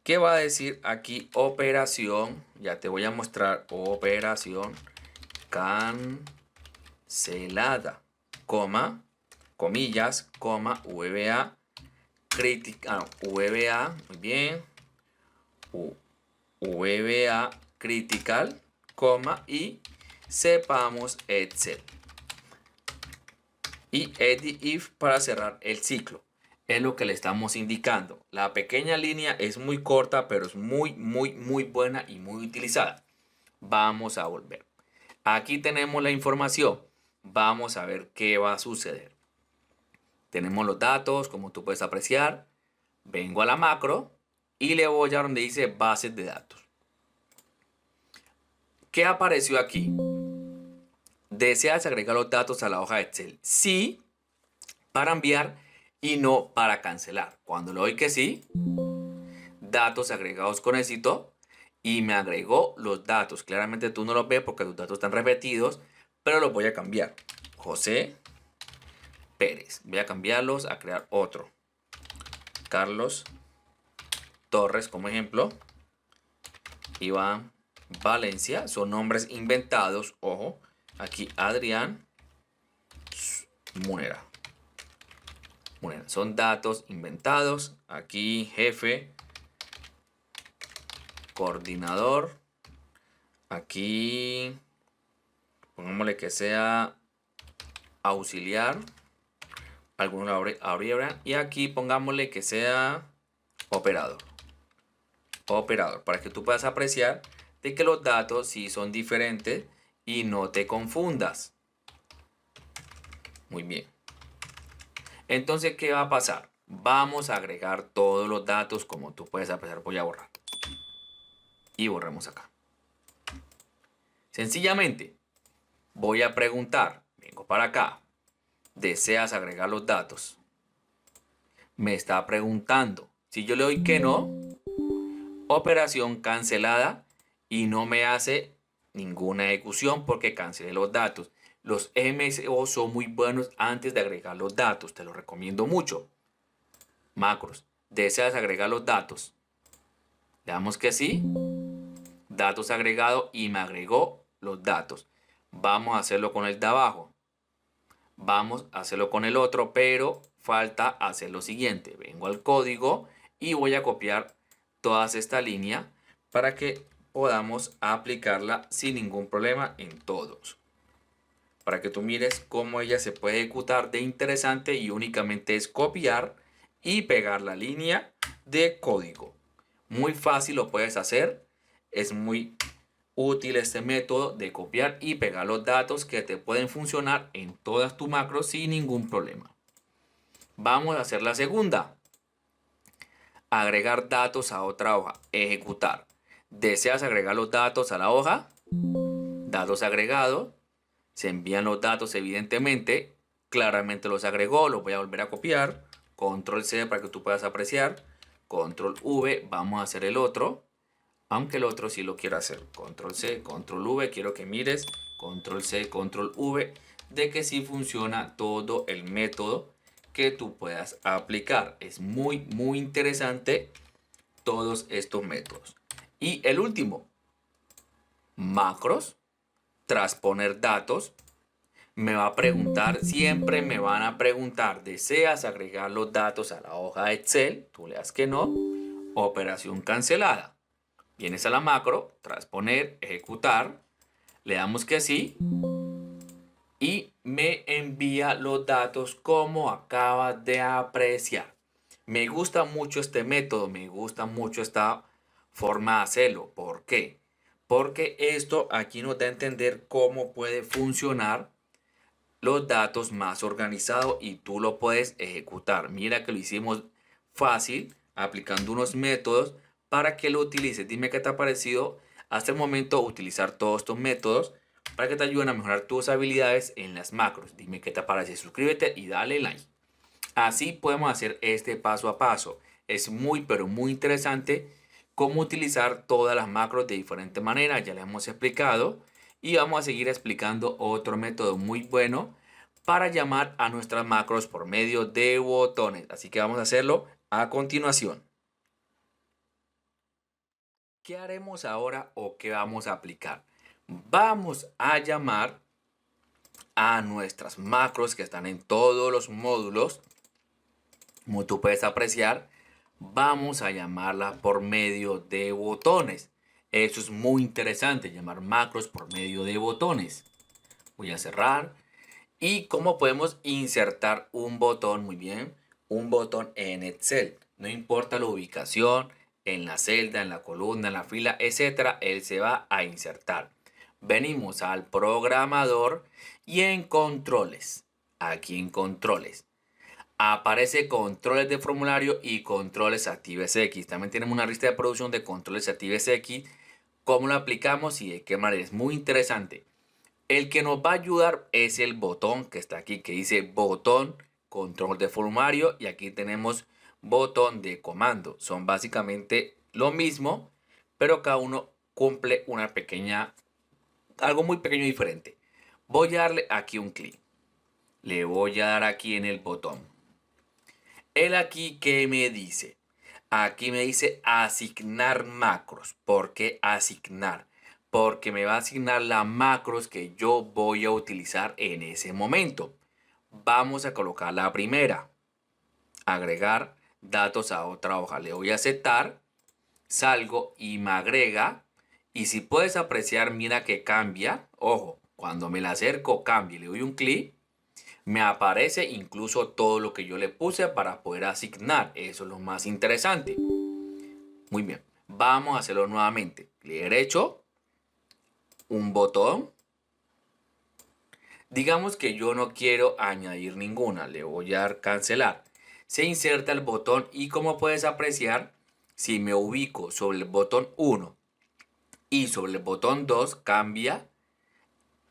[SPEAKER 1] ¿Qué va a decir aquí? Operación. Ya te voy a mostrar. Operación cancelada. Coma. Comillas. Coma. VBA. Crítica. VBA. Muy bien. VBA critical. Coma. Y sepamos Excel. Y edit if para cerrar el ciclo. Es lo que le estamos indicando. La pequeña línea es muy corta, pero es muy buena y muy utilizada. Vamos a volver. Aquí tenemos la información. Vamos a ver qué va a suceder. Tenemos los datos, como tú puedes apreciar. Vengo a la macro y le voy a donde dice bases de datos. ¿Qué apareció aquí? ¿Deseas agregar los datos a la hoja de Excel? Sí, para enviar y no para cancelar. Cuando le doy que sí, datos agregados con éxito y me agregó los datos. Claramente tú no los ves porque tus datos están repetidos, pero los voy a cambiar. José Pérez. Voy a cambiarlos a crear otro. Carlos Torres como ejemplo. Iván Valencia. Son nombres inventados. Ojo. Aquí Adrián Munera. Son datos inventados. Aquí jefe, coordinador. Aquí pongámosle que sea auxiliar. Algunos lo abrirán. Y aquí pongámosle que sea operador. Operador. Para que tú puedas apreciar de que los datos sí son diferentes y no te confundas. Muy bien. Entonces, ¿qué va a pasar? Vamos a agregar todos los datos como tú puedes apreciar. Voy a borrar. Y borremos acá. Sencillamente, voy a preguntar. Vengo para acá. ¿Deseas agregar los datos? Me está preguntando. Si yo le doy que no, operación cancelada y no me hace ninguna ejecución porque cancelé los datos. Los MSO son muy buenos antes de agregar los datos. Te lo recomiendo mucho. Macros. ¿Deseas agregar los datos? Le damos que sí. Datos agregados y me agregó los datos. Vamos a hacerlo con el de abajo. Vamos a hacerlo con el otro, pero falta hacer lo siguiente. Vengo al código y voy a copiar todas esta línea para que podamos aplicarla sin ningún problema en todos. Para que tú mires cómo ella se puede ejecutar de interesante y únicamente es copiar y pegar la línea de código. Muy fácil lo puedes hacer. Es muy útil este método de copiar y pegar los datos que te pueden funcionar en todas tus macros sin ningún problema. Vamos a hacer la segunda. Agregar datos a otra hoja. Ejecutar. ¿Deseas agregar los datos a la hoja? Datos agregados. Se envían los datos evidentemente. Claramente los agregó. Los voy a volver a copiar. Control C para que tú puedas apreciar. Control V. Vamos a hacer el otro. Aunque el otro sí lo quiero hacer. Control C, Control V. Quiero que mires. Control C, Control V. De que sí funciona todo el método que tú puedas aplicar. Es muy interesante todos estos métodos. Y el último. Macros. tras poner datos, me va a preguntar, siempre me van a preguntar, ¿deseas agregar los datos a la hoja Excel? Tú le das que no, operación cancelada. Vienes a la macro, tras poner, ejecutar, le damos que sí y me envía los datos como acabas de apreciar. Me gusta mucho este método, me gusta mucho esta forma de hacerlo. ¿Por qué? Porque esto aquí nos da a entender cómo puede funcionar los datos más organizados y tú lo puedes ejecutar. Mira que lo hicimos fácil aplicando unos métodos para que lo utilices. Dime qué te ha parecido hasta el momento utilizar todos estos métodos para que te ayuden a mejorar tus habilidades en las macros. Dime qué te parece, suscríbete y dale like. Así podemos hacer este paso a paso. Es muy pero muy interesante cómo utilizar todas las macros de diferente manera. Ya les hemos explicado y vamos a seguir explicando otro método muy bueno para llamar a nuestras macros por medio de botones. Así que vamos a hacerlo a continuación. ¿Qué haremos ahora o qué vamos a aplicar? Vamos a llamar a nuestras macros que están en todos los módulos. Como tú puedes apreciar, vamos a llamarla por medio de botones. Eso es muy interesante, llamar macros por medio de botones. Voy a cerrar. ¿Y cómo podemos insertar un botón? Muy bien, un botón en Excel. No importa la ubicación, en la celda, en la columna, en la fila, etcétera, él se va a insertar. Venimos al programador y en controles. Aquí en controles aparece controles de formulario y controles ActiveX. También tenemos una lista de producción de controles ActiveX. ¿Cómo lo aplicamos y de qué manera? Es muy interesante. El que nos va a ayudar es el botón que está aquí, que dice botón control de formulario, y aquí tenemos botón de comando. Son básicamente lo mismo, pero cada uno cumple una pequeña, algo muy pequeño y diferente. Voy a darle aquí un clic. Le voy a dar aquí en el botón. Él aquí, ¿qué me dice? Aquí me dice asignar macros. ¿Por qué asignar? Porque me va a asignar las macros que yo voy a utilizar en ese momento. Vamos a colocar la primera. Agregar datos a otra hoja. Le voy a aceptar. Salgo y me agrega. Y si puedes apreciar, mira que cambia. Ojo, cuando me la acerco, cambia. Le doy un clic. Me aparece incluso todo lo que yo le puse para poder asignar. Eso es lo más interesante. Muy bien. Vamos a hacerlo nuevamente. Clic derecho. Un botón. Digamos que yo no quiero añadir ninguna. Le voy a dar cancelar. Se inserta el botón y como puedes apreciar, si me ubico sobre el botón 1 y sobre el botón 2 cambia.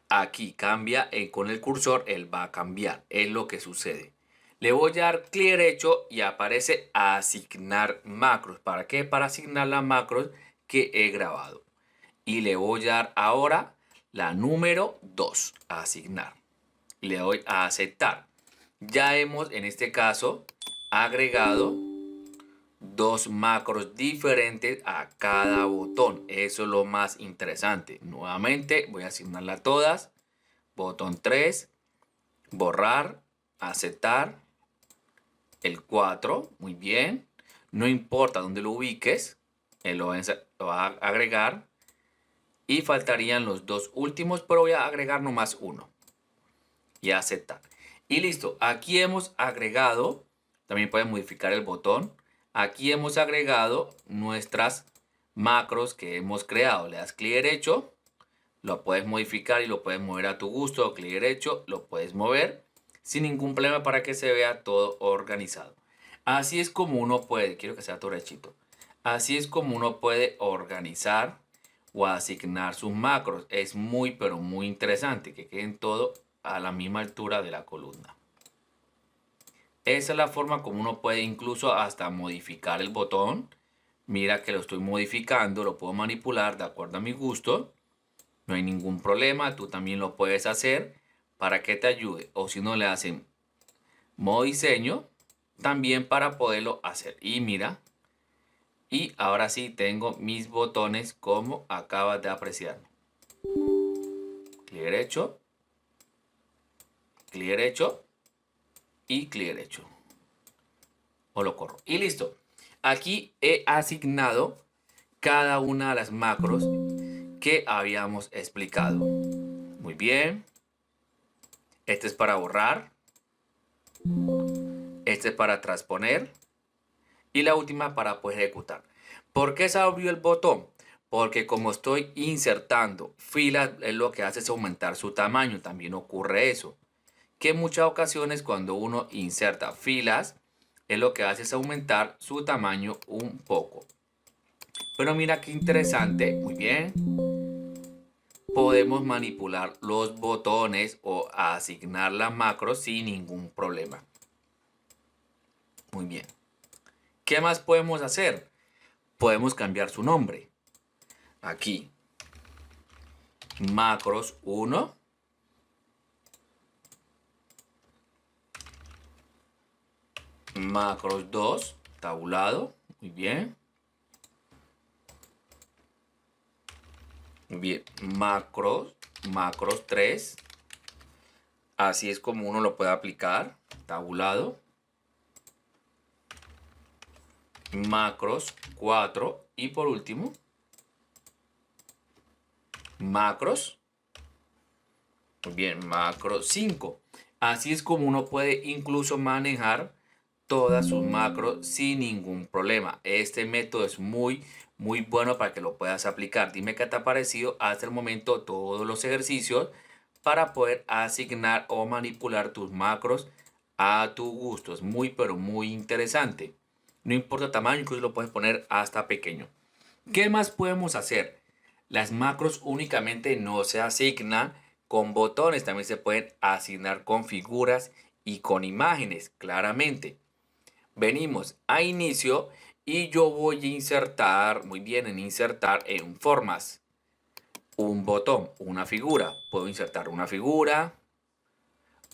[SPEAKER 1] Aquí cambia con el cursor, él va a cambiar. Es lo que sucede. Le voy a dar clic derecho y aparece asignar macros. ¿Para qué? Para asignar las macros que he grabado. Y le voy a dar ahora la número 2, asignar. Le doy a aceptar. Ya hemos en este caso agregado dos macros diferentes a cada botón. Eso es lo más interesante. Nuevamente voy a asignarla a todas. Botón 3, borrar, aceptar. El 4, muy bien. No importa dónde lo ubiques, él lo va a agregar. Y faltarían los dos últimos, pero voy a agregar nomás uno. Y aceptar. Y listo, aquí hemos agregado, también puedes modificar el botón. Aquí hemos agregado nuestras macros que hemos creado. Le das clic derecho, lo puedes modificar y lo puedes mover a tu gusto. Clic derecho, lo puedes mover sin ningún problema para que se vea todo organizado. Así es como uno puede, quiero que sea todo derechito. Así es como uno puede organizar o asignar sus macros. Es muy pero muy interesante que queden todo a la misma altura de la columna. Esa es la forma como uno puede incluso hasta modificar el botón. Mira que lo estoy modificando, lo puedo manipular de acuerdo a mi gusto. No hay ningún problema, tú también lo puedes hacer para que te ayude. O si no le hacen modo diseño, también para poderlo hacer. Y mira, y ahora sí tengo mis botones como acabas de apreciar. Clic clic derecho, clic derecho y clic derecho. O lo corro. Y listo. Aquí he asignado cada una de las macros que habíamos explicado. Muy bien. Este es para borrar. Este es para transponer. Y la última para poder ejecutar. ¿Por qué se abrió el botón? Porque como estoy insertando filas, es lo que hace es aumentar su tamaño. También ocurre eso. Que en muchas ocasiones cuando uno inserta filas, es lo que hace es aumentar su tamaño un poco. Pero mira qué interesante. Muy bien. Podemos manipular los botones o asignar la macro sin ningún problema. Muy bien. ¿Qué más podemos hacer? Podemos cambiar su nombre. Aquí. Macros 1. Macros 2. Tabulado. Muy bien. Bien. Macros 3. Así es como uno lo puede aplicar. Tabulado. Macros 4 y por último macros, muy bien, macros 5. Así es como uno puede incluso manejar todas sus macros sin ningún problema. Este método es muy bueno para que lo puedas aplicar. Dime qué te ha parecido hasta el momento todos los ejercicios para poder asignar o manipular tus macros a tu gusto. Es muy pero muy interesante. No importa el tamaño, incluso lo puedes poner hasta pequeño. ¿Qué más podemos hacer? Las macros únicamente no se asignan con botones, también se pueden asignar con figuras y con imágenes, claramente. Venimos a inicio y yo voy a insertar, muy bien, en insertar en formas. Un botón, una figura. Puedo insertar una figura,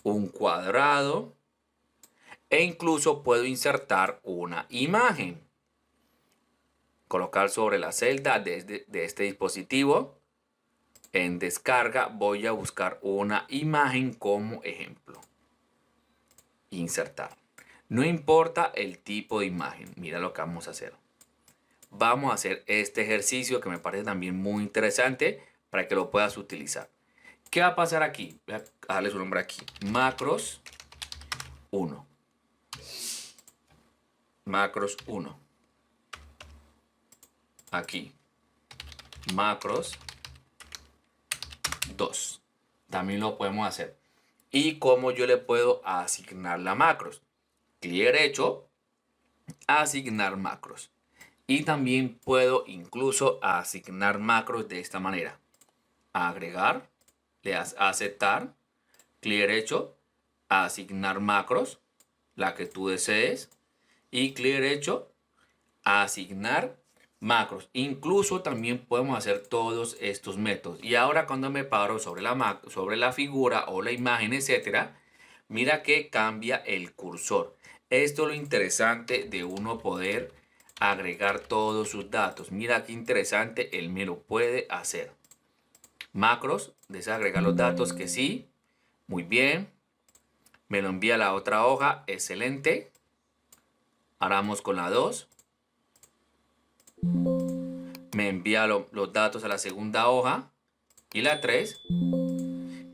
[SPEAKER 1] un cuadrado e incluso puedo insertar una imagen. Colocar sobre la celda de este dispositivo. En descarga voy a buscar una imagen como ejemplo. Insertar. No importa el tipo de imagen. Mira lo que vamos a hacer. Vamos a hacer este ejercicio que me parece también muy interesante para que lo puedas utilizar. ¿Qué va a pasar aquí? Voy a darle su nombre aquí. Macros 1. Macros 1. Aquí. Macros 2. También lo podemos hacer. ¿Y cómo yo le puedo asignar la macros? Clic derecho, asignar macros. Y también puedo incluso asignar macros de esta manera. Agregar, le das a aceptar, clic derecho, asignar macros, la que tú desees. Y clic derecho, asignar macros. Incluso también podemos hacer todos estos métodos. Y ahora cuando me paro sobre la figura o la imagen, etcétera, mira que cambia el cursor. Esto es lo interesante de uno poder agregar todos sus datos. Mira qué interesante, él me lo puede hacer. Macros, desagregar los datos que sí. Muy bien. Me lo envía a la otra hoja. Excelente. Ahora vamos con la 2. Me envía los datos a la segunda hoja. Y la 3,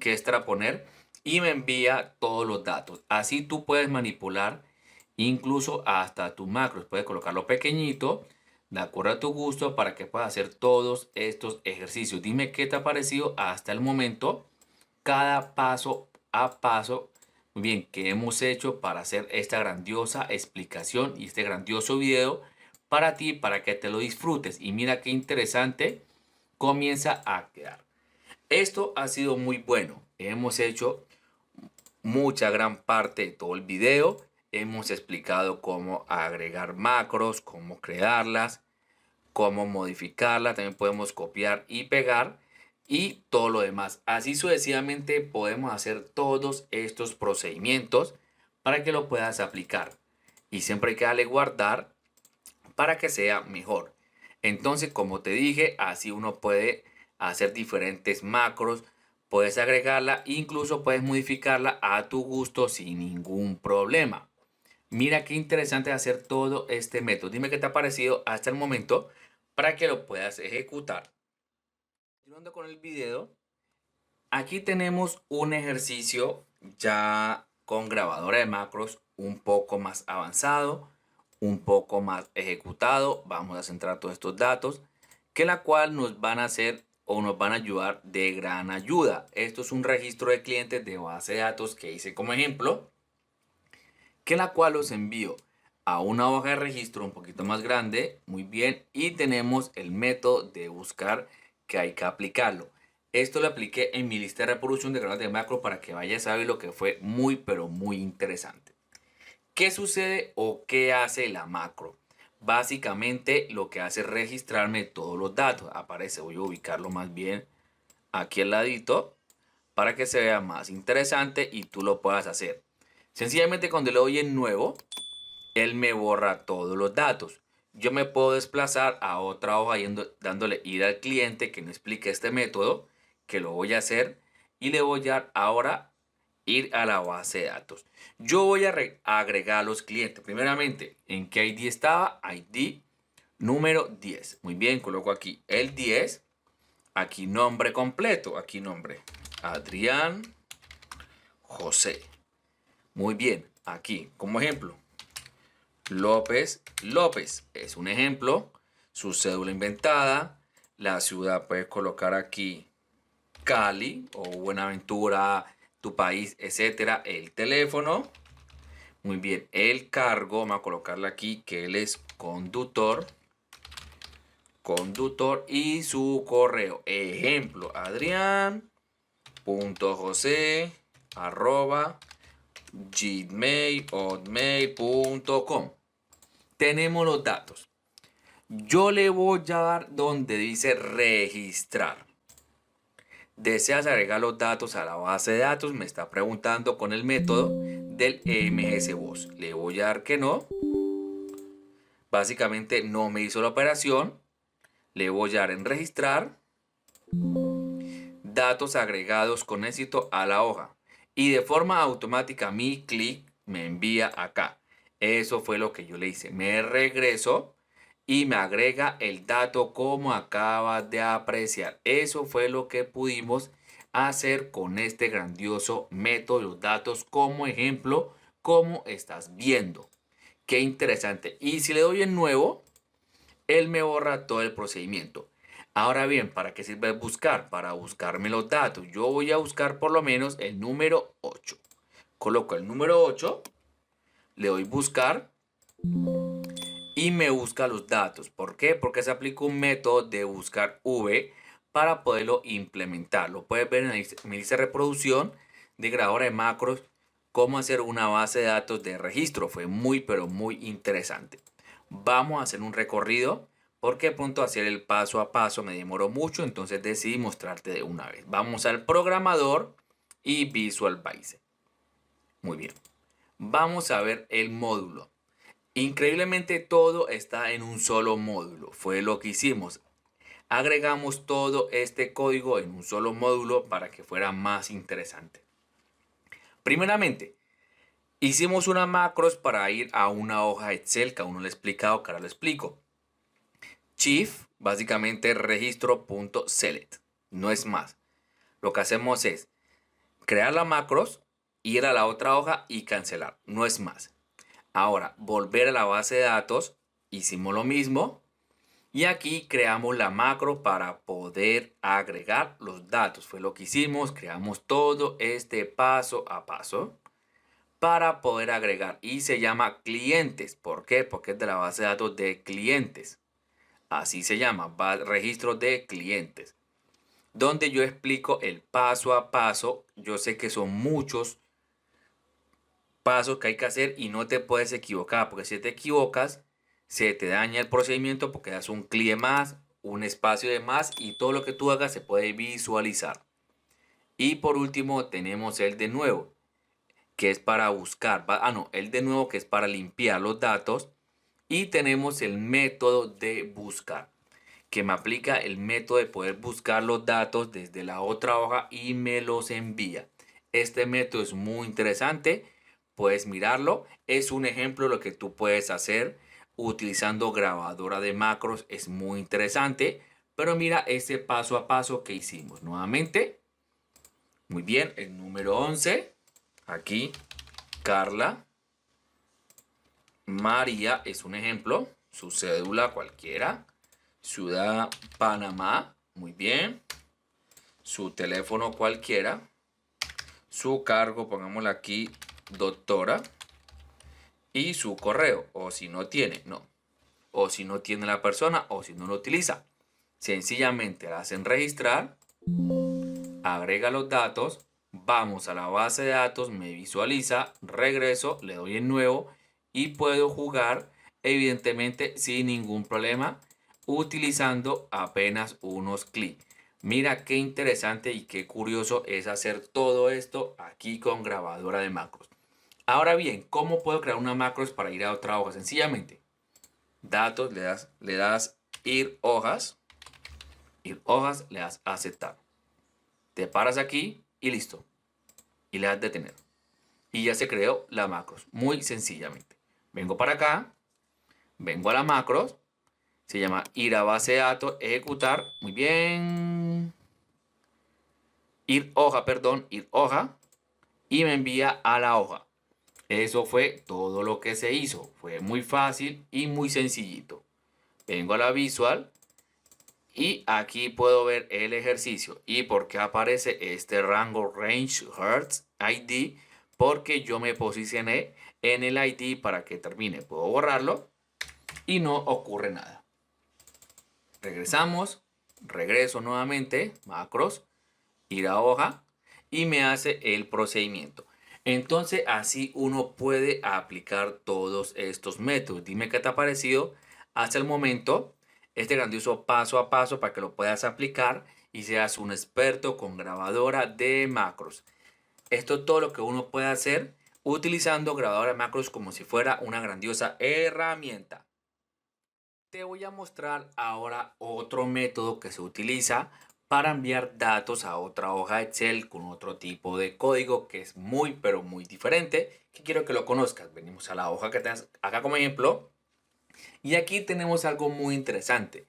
[SPEAKER 1] que es poner. Y me envía todos los datos. Así tú puedes manipular incluso hasta tus macros. Puedes colocarlo pequeñito, de acuerdo a tu gusto, para que puedas hacer todos estos ejercicios. Dime qué te ha parecido hasta el momento. Cada paso a paso, muy bien, que hemos hecho para hacer esta grandiosa explicación y este grandioso video para ti, para que te lo disfrutes. Y mira qué interesante comienza a quedar. Esto ha sido muy bueno. Hemos hecho mucha gran parte de todo el video. Hemos explicado cómo agregar macros, cómo crearlas, cómo modificarlas. También podemos copiar y pegar y todo lo demás. Así sucesivamente podemos hacer todos estos procedimientos para que lo puedas aplicar. Y siempre hay que darle guardar para que sea mejor. Entonces, como te dije, así uno puede hacer diferentes macros Puedes agregarla, incluso puedes modificarla a tu gusto sin ningún problema. Mira qué interesante hacer todo este método. Dime qué te ha parecido hasta el momento para que lo puedas ejecutar. Continuando con el video, aquí tenemos un ejercicio ya con grabadora de macros un poco más avanzado, un poco más ejecutado. Vamos a centrar todos estos datos que la cual nos van a hacer o nos van a ayudar de gran ayuda. Esto es un registro de clientes de base de datos que hice como ejemplo, que la cual los envío a una hoja de registro un poquito más grande. Muy bien, y tenemos el método de buscar que hay que aplicarlo. Esto lo apliqué en mi lista de reproducción de grabadoras de macro para que vayas a ver lo que fue muy pero muy interesante. ¿Qué sucede o qué hace la macro? Básicamente lo que hace es registrarme todos los datos. Aparece, voy a ubicarlo más bien aquí al ladito para que se vea más interesante y tú lo puedas hacer. Sencillamente cuando le doy en nuevo, él me borra todos los datos. Yo me puedo desplazar a otra hoja dándole ir al cliente que no explique este método, que lo voy a hacer, y le voy a dar ahora ir a la base de datos. Yo voy a agregar a los clientes. Primeramente, ¿en qué ID estaba? ID número 10. Muy bien, coloco aquí el 10. Aquí nombre completo. Aquí nombre. Adrián José. Muy bien, aquí como ejemplo. López López es un ejemplo. Su cédula inventada. La ciudad puedes colocar aquí Cali o Buenaventura, tu país, etcétera. El teléfono. Muy bien, el cargo, vamos a colocarle aquí que él es conductor. Conductor y su correo. Ejemplo, adrian.jose@gmail.com. Tenemos los datos. Yo le voy a dar donde dice registrar. ¿Deseas agregar los datos a la base de datos? Me está preguntando con el método del MGS Voz. Le voy a dar que no. Básicamente no me hizo la operación. Le voy a dar en registrar. Datos agregados con éxito a la hoja. Y de forma automática mi clic me envía acá. Eso fue lo que yo le hice. Me regreso y me agrega el dato como acabas de apreciar. Eso fue lo que pudimos hacer con este grandioso método de los datos como ejemplo, como estás viendo. Qué interesante. Y si le doy en nuevo, él me borra todo el procedimiento. Ahora bien, ¿para qué sirve buscar? Para buscarme los datos. Yo voy a buscar por lo menos el número 8. Coloco el número 8, le doy buscar y me busca los datos. ¿Por qué? Porque se aplica un método de buscar V para poderlo implementar. Lo puedes ver en mi lista de reproducción de grabadora de macros, cómo hacer una base de datos de registro. Fue muy, pero muy interesante. Vamos a hacer un recorrido porque de pronto hacer el paso a paso me demoró mucho, entonces decidí mostrarte de una vez. Vamos al programador y Visual Basic. Muy bien. Vamos a ver el módulo. Increíblemente todo está en un solo módulo. Fue lo que hicimos. Agregamos todo este código en un solo módulo para que fuera más interesante. Primeramente, hicimos unas macros para ir a una hoja Excel que aún no le he explicado, que ahora lo explico. Chief, básicamente registro.select. No es más. Lo que hacemos es crear las macros, ir a la otra hoja y cancelar. No es más. Ahora, volver a la base de datos. Hicimos lo mismo. Y aquí creamos la macro para poder agregar los datos. Fue lo que hicimos. Creamos todo este paso a paso para poder agregar. Y se llama clientes. ¿Por qué? Porque es de la base de datos de clientes. Así se llama, registro de clientes. Donde yo explico el paso a paso. Yo sé que son muchos pasos que hay que hacer y no te puedes equivocar. Porque si te equivocas, se te daña el procedimiento porque das un clic más, un espacio de más y todo lo que tú hagas se puede visualizar. Y por último tenemos el de nuevo, que es para buscar. El de nuevo que es para limpiar los datos. Y tenemos el método de buscar. que me aplica el método de poder buscar los datos desde la otra hoja y me los envía. Este método es muy interesante, puedes mirarlo. Es un ejemplo de lo que tú puedes hacer utilizando grabadora de macros. Es muy interesante, pero mira ese paso a paso que hicimos. Nuevamente, muy bien, el número 11, aquí, Carla. María es un ejemplo, su cédula cualquiera. Ciudad Panamá, muy bien. Su teléfono cualquiera. Su cargo, pongámosle aquí, doctora. Y su correo, o si no tiene, no. O si no tiene la persona, o si no lo utiliza. Sencillamente la hacen registrar, agrega los datos, vamos a la base de datos, me visualiza, regreso, le doy en nuevo y puedo jugar evidentemente sin ningún problema utilizando apenas unos clics. Mira qué interesante y qué curioso es hacer todo esto aquí con grabadora de macros. Ahora bien, ¿cómo puedo crear una macros para ir a otra hoja? Sencillamente, datos, le das ir hojas, le das aceptar. Te paras aquí y listo. Y le das detener. Y ya se creó la macros. Muy sencillamente. Vengo para acá. Vengo a la macros. Se llama ir a base de datos, ejecutar. Muy bien. Ir hoja, perdón. Ir hoja. Y me envía a la hoja. Eso fue todo lo que se hizo. Fue muy fácil y muy sencillito. Vengo a la visual. Y aquí puedo ver el ejercicio. ¿Y por qué aparece este rango Range Hertz ID? Porque yo me posicioné en el ID para que termine. Puedo borrarlo y no ocurre nada. Regresamos. Regreso nuevamente. Macros. Ir a hoja. Y me hace el procedimiento. Entonces así uno puede aplicar todos estos métodos. Dime qué te ha parecido hasta el momento este grandioso paso a paso para que lo puedas aplicar y seas un experto con grabadora de macros. Esto es todo lo que uno puede hacer utilizando grabadora de macros como si fuera una grandiosa herramienta. Te voy a mostrar ahora otro método que se utiliza para enviar datos a otra hoja Excel con otro tipo de código que es muy pero muy diferente, que quiero que lo conozcas. Venimos a la hoja que tengas acá como ejemplo. Y aquí tenemos algo muy interesante.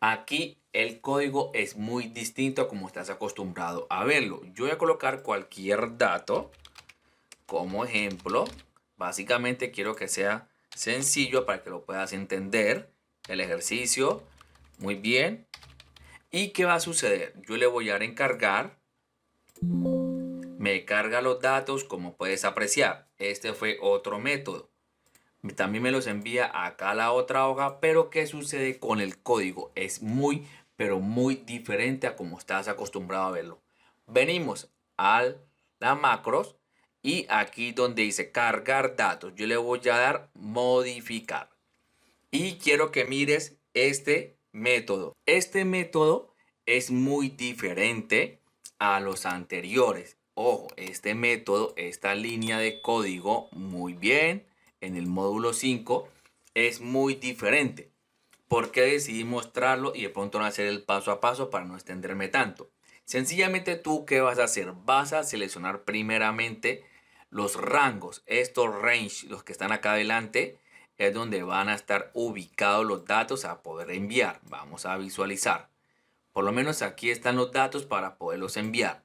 [SPEAKER 1] Aquí el código es muy distinto a como estás acostumbrado a verlo. Yo voy a colocar cualquier dato como ejemplo. Básicamente quiero que sea sencillo para que lo puedas entender. El ejercicio. Muy bien. ¿Y qué va a suceder? Yo le voy a dar en cargar. Me carga los datos como puedes apreciar. Este fue otro método. También me los envía acá a la otra hoja, pero ¿qué sucede con el código? Es muy, pero muy diferente a como estás acostumbrado a verlo. Venimos a la macros y aquí donde dice cargar datos, yo le voy a dar modificar. Y quiero que mires este método. Este método es muy diferente a los anteriores. Ojo, este método, esta línea de código, muy bien, en el módulo 5, es muy diferente. ¿Por qué decidí mostrarlo y de pronto no hacer el paso a paso para no extenderme tanto? Sencillamente tú, ¿qué vas a hacer? Vas a seleccionar primeramente los rangos, estos range, los que están acá adelante, es donde van a estar ubicados los datos a poder enviar. Vamos a visualizar. Por lo menos aquí están los datos para poderlos enviar.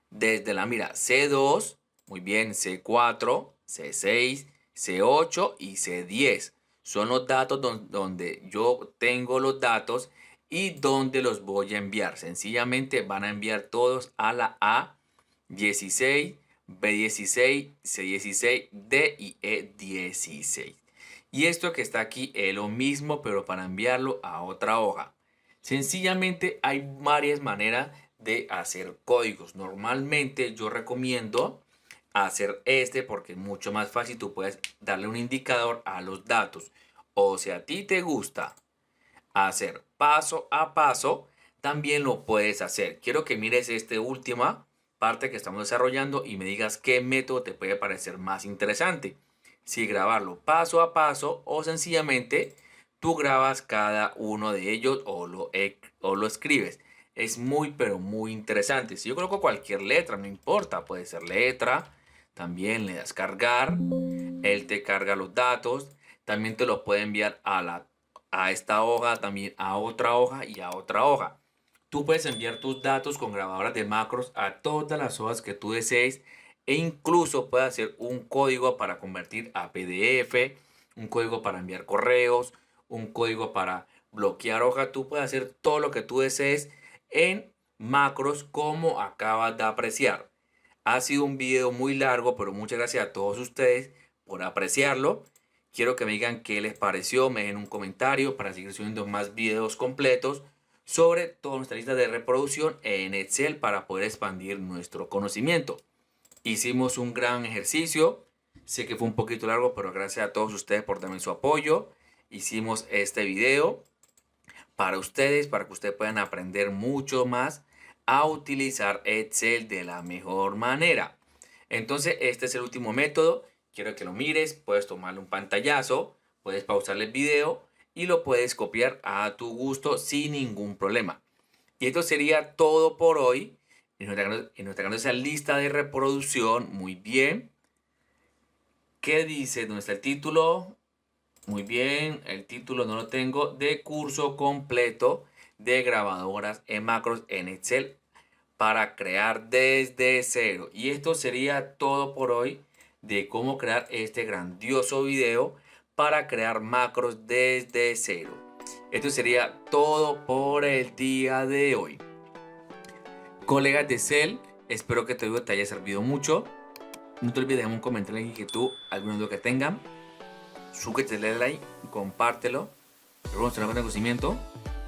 [SPEAKER 1] Desde la mira C2, muy bien, C4, C6, C8 y C10. Son los datos donde yo tengo los datos y donde los voy a enviar. Sencillamente van a enviar todos a la A16, B16, C16, D y E16. Y esto que está aquí es lo mismo, pero para enviarlo a otra hoja. Sencillamente hay varias maneras de hacer códigos. Normalmente yo recomiendo hacer este porque es mucho más fácil. Tú puedes darle un indicador a los datos. O si a ti te gusta hacer paso a paso, también lo puedes hacer. Quiero que mires esta última parte que estamos desarrollando y me digas qué método te puede parecer más interesante. Si grabarlo paso a paso o sencillamente tú grabas cada uno de ellos o lo escribes. Es muy, pero muy interesante. Si yo coloco cualquier letra, no importa, puede ser letra, también le das cargar, él te carga los datos, también te los puede enviar a esta hoja, también a otra hoja y a otra hoja. Tú puedes enviar tus datos con grabadoras de macros a todas las hojas que tú desees e incluso puedes hacer un código para convertir a PDF, un código para enviar correos, un código para bloquear hoja. Tú puedes hacer todo lo que tú desees en macros como acabas de apreciar. Ha sido un video muy largo, pero muchas gracias a todos ustedes por apreciarlo. Quiero que me digan qué les pareció, me dejen un comentario para seguir subiendo más videos completos sobre toda nuestra lista de reproducción en Excel para poder expandir nuestro conocimiento. Hicimos un gran ejercicio, sé que fue un poquito largo, pero gracias a todos ustedes por darme su apoyo. Hicimos este video para ustedes, para que ustedes puedan aprender mucho más a utilizar Excel de la mejor manera. Entonces, este es el último método. Quiero que lo mires, puedes tomarle un pantallazo, puedes pausarle el video y lo puedes copiar a tu gusto sin ningún problema. Y esto sería todo por hoy. En nuestra grandiosa lista de reproducción, muy bien. ¿Qué dice? ¿Dónde está el título? Muy bien, el título no lo tengo, de curso completo de grabadoras en macros en Excel para crear desde cero. Y esto sería todo por hoy de cómo crear este grandioso video para crear macros desde cero. Esto sería todo por el día de hoy. Colegas de Excel, espero que este video te haya servido mucho. No te olvides de dejar un comentario en inquietud, alguna duda que tengan. Suscríbete, dale like, compártelo. Recuerden nuestro conocimiento.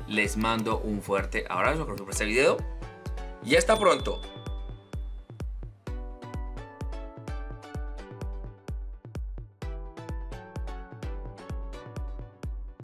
[SPEAKER 1] Les mando un fuerte abrazo por este video. Y hasta pronto.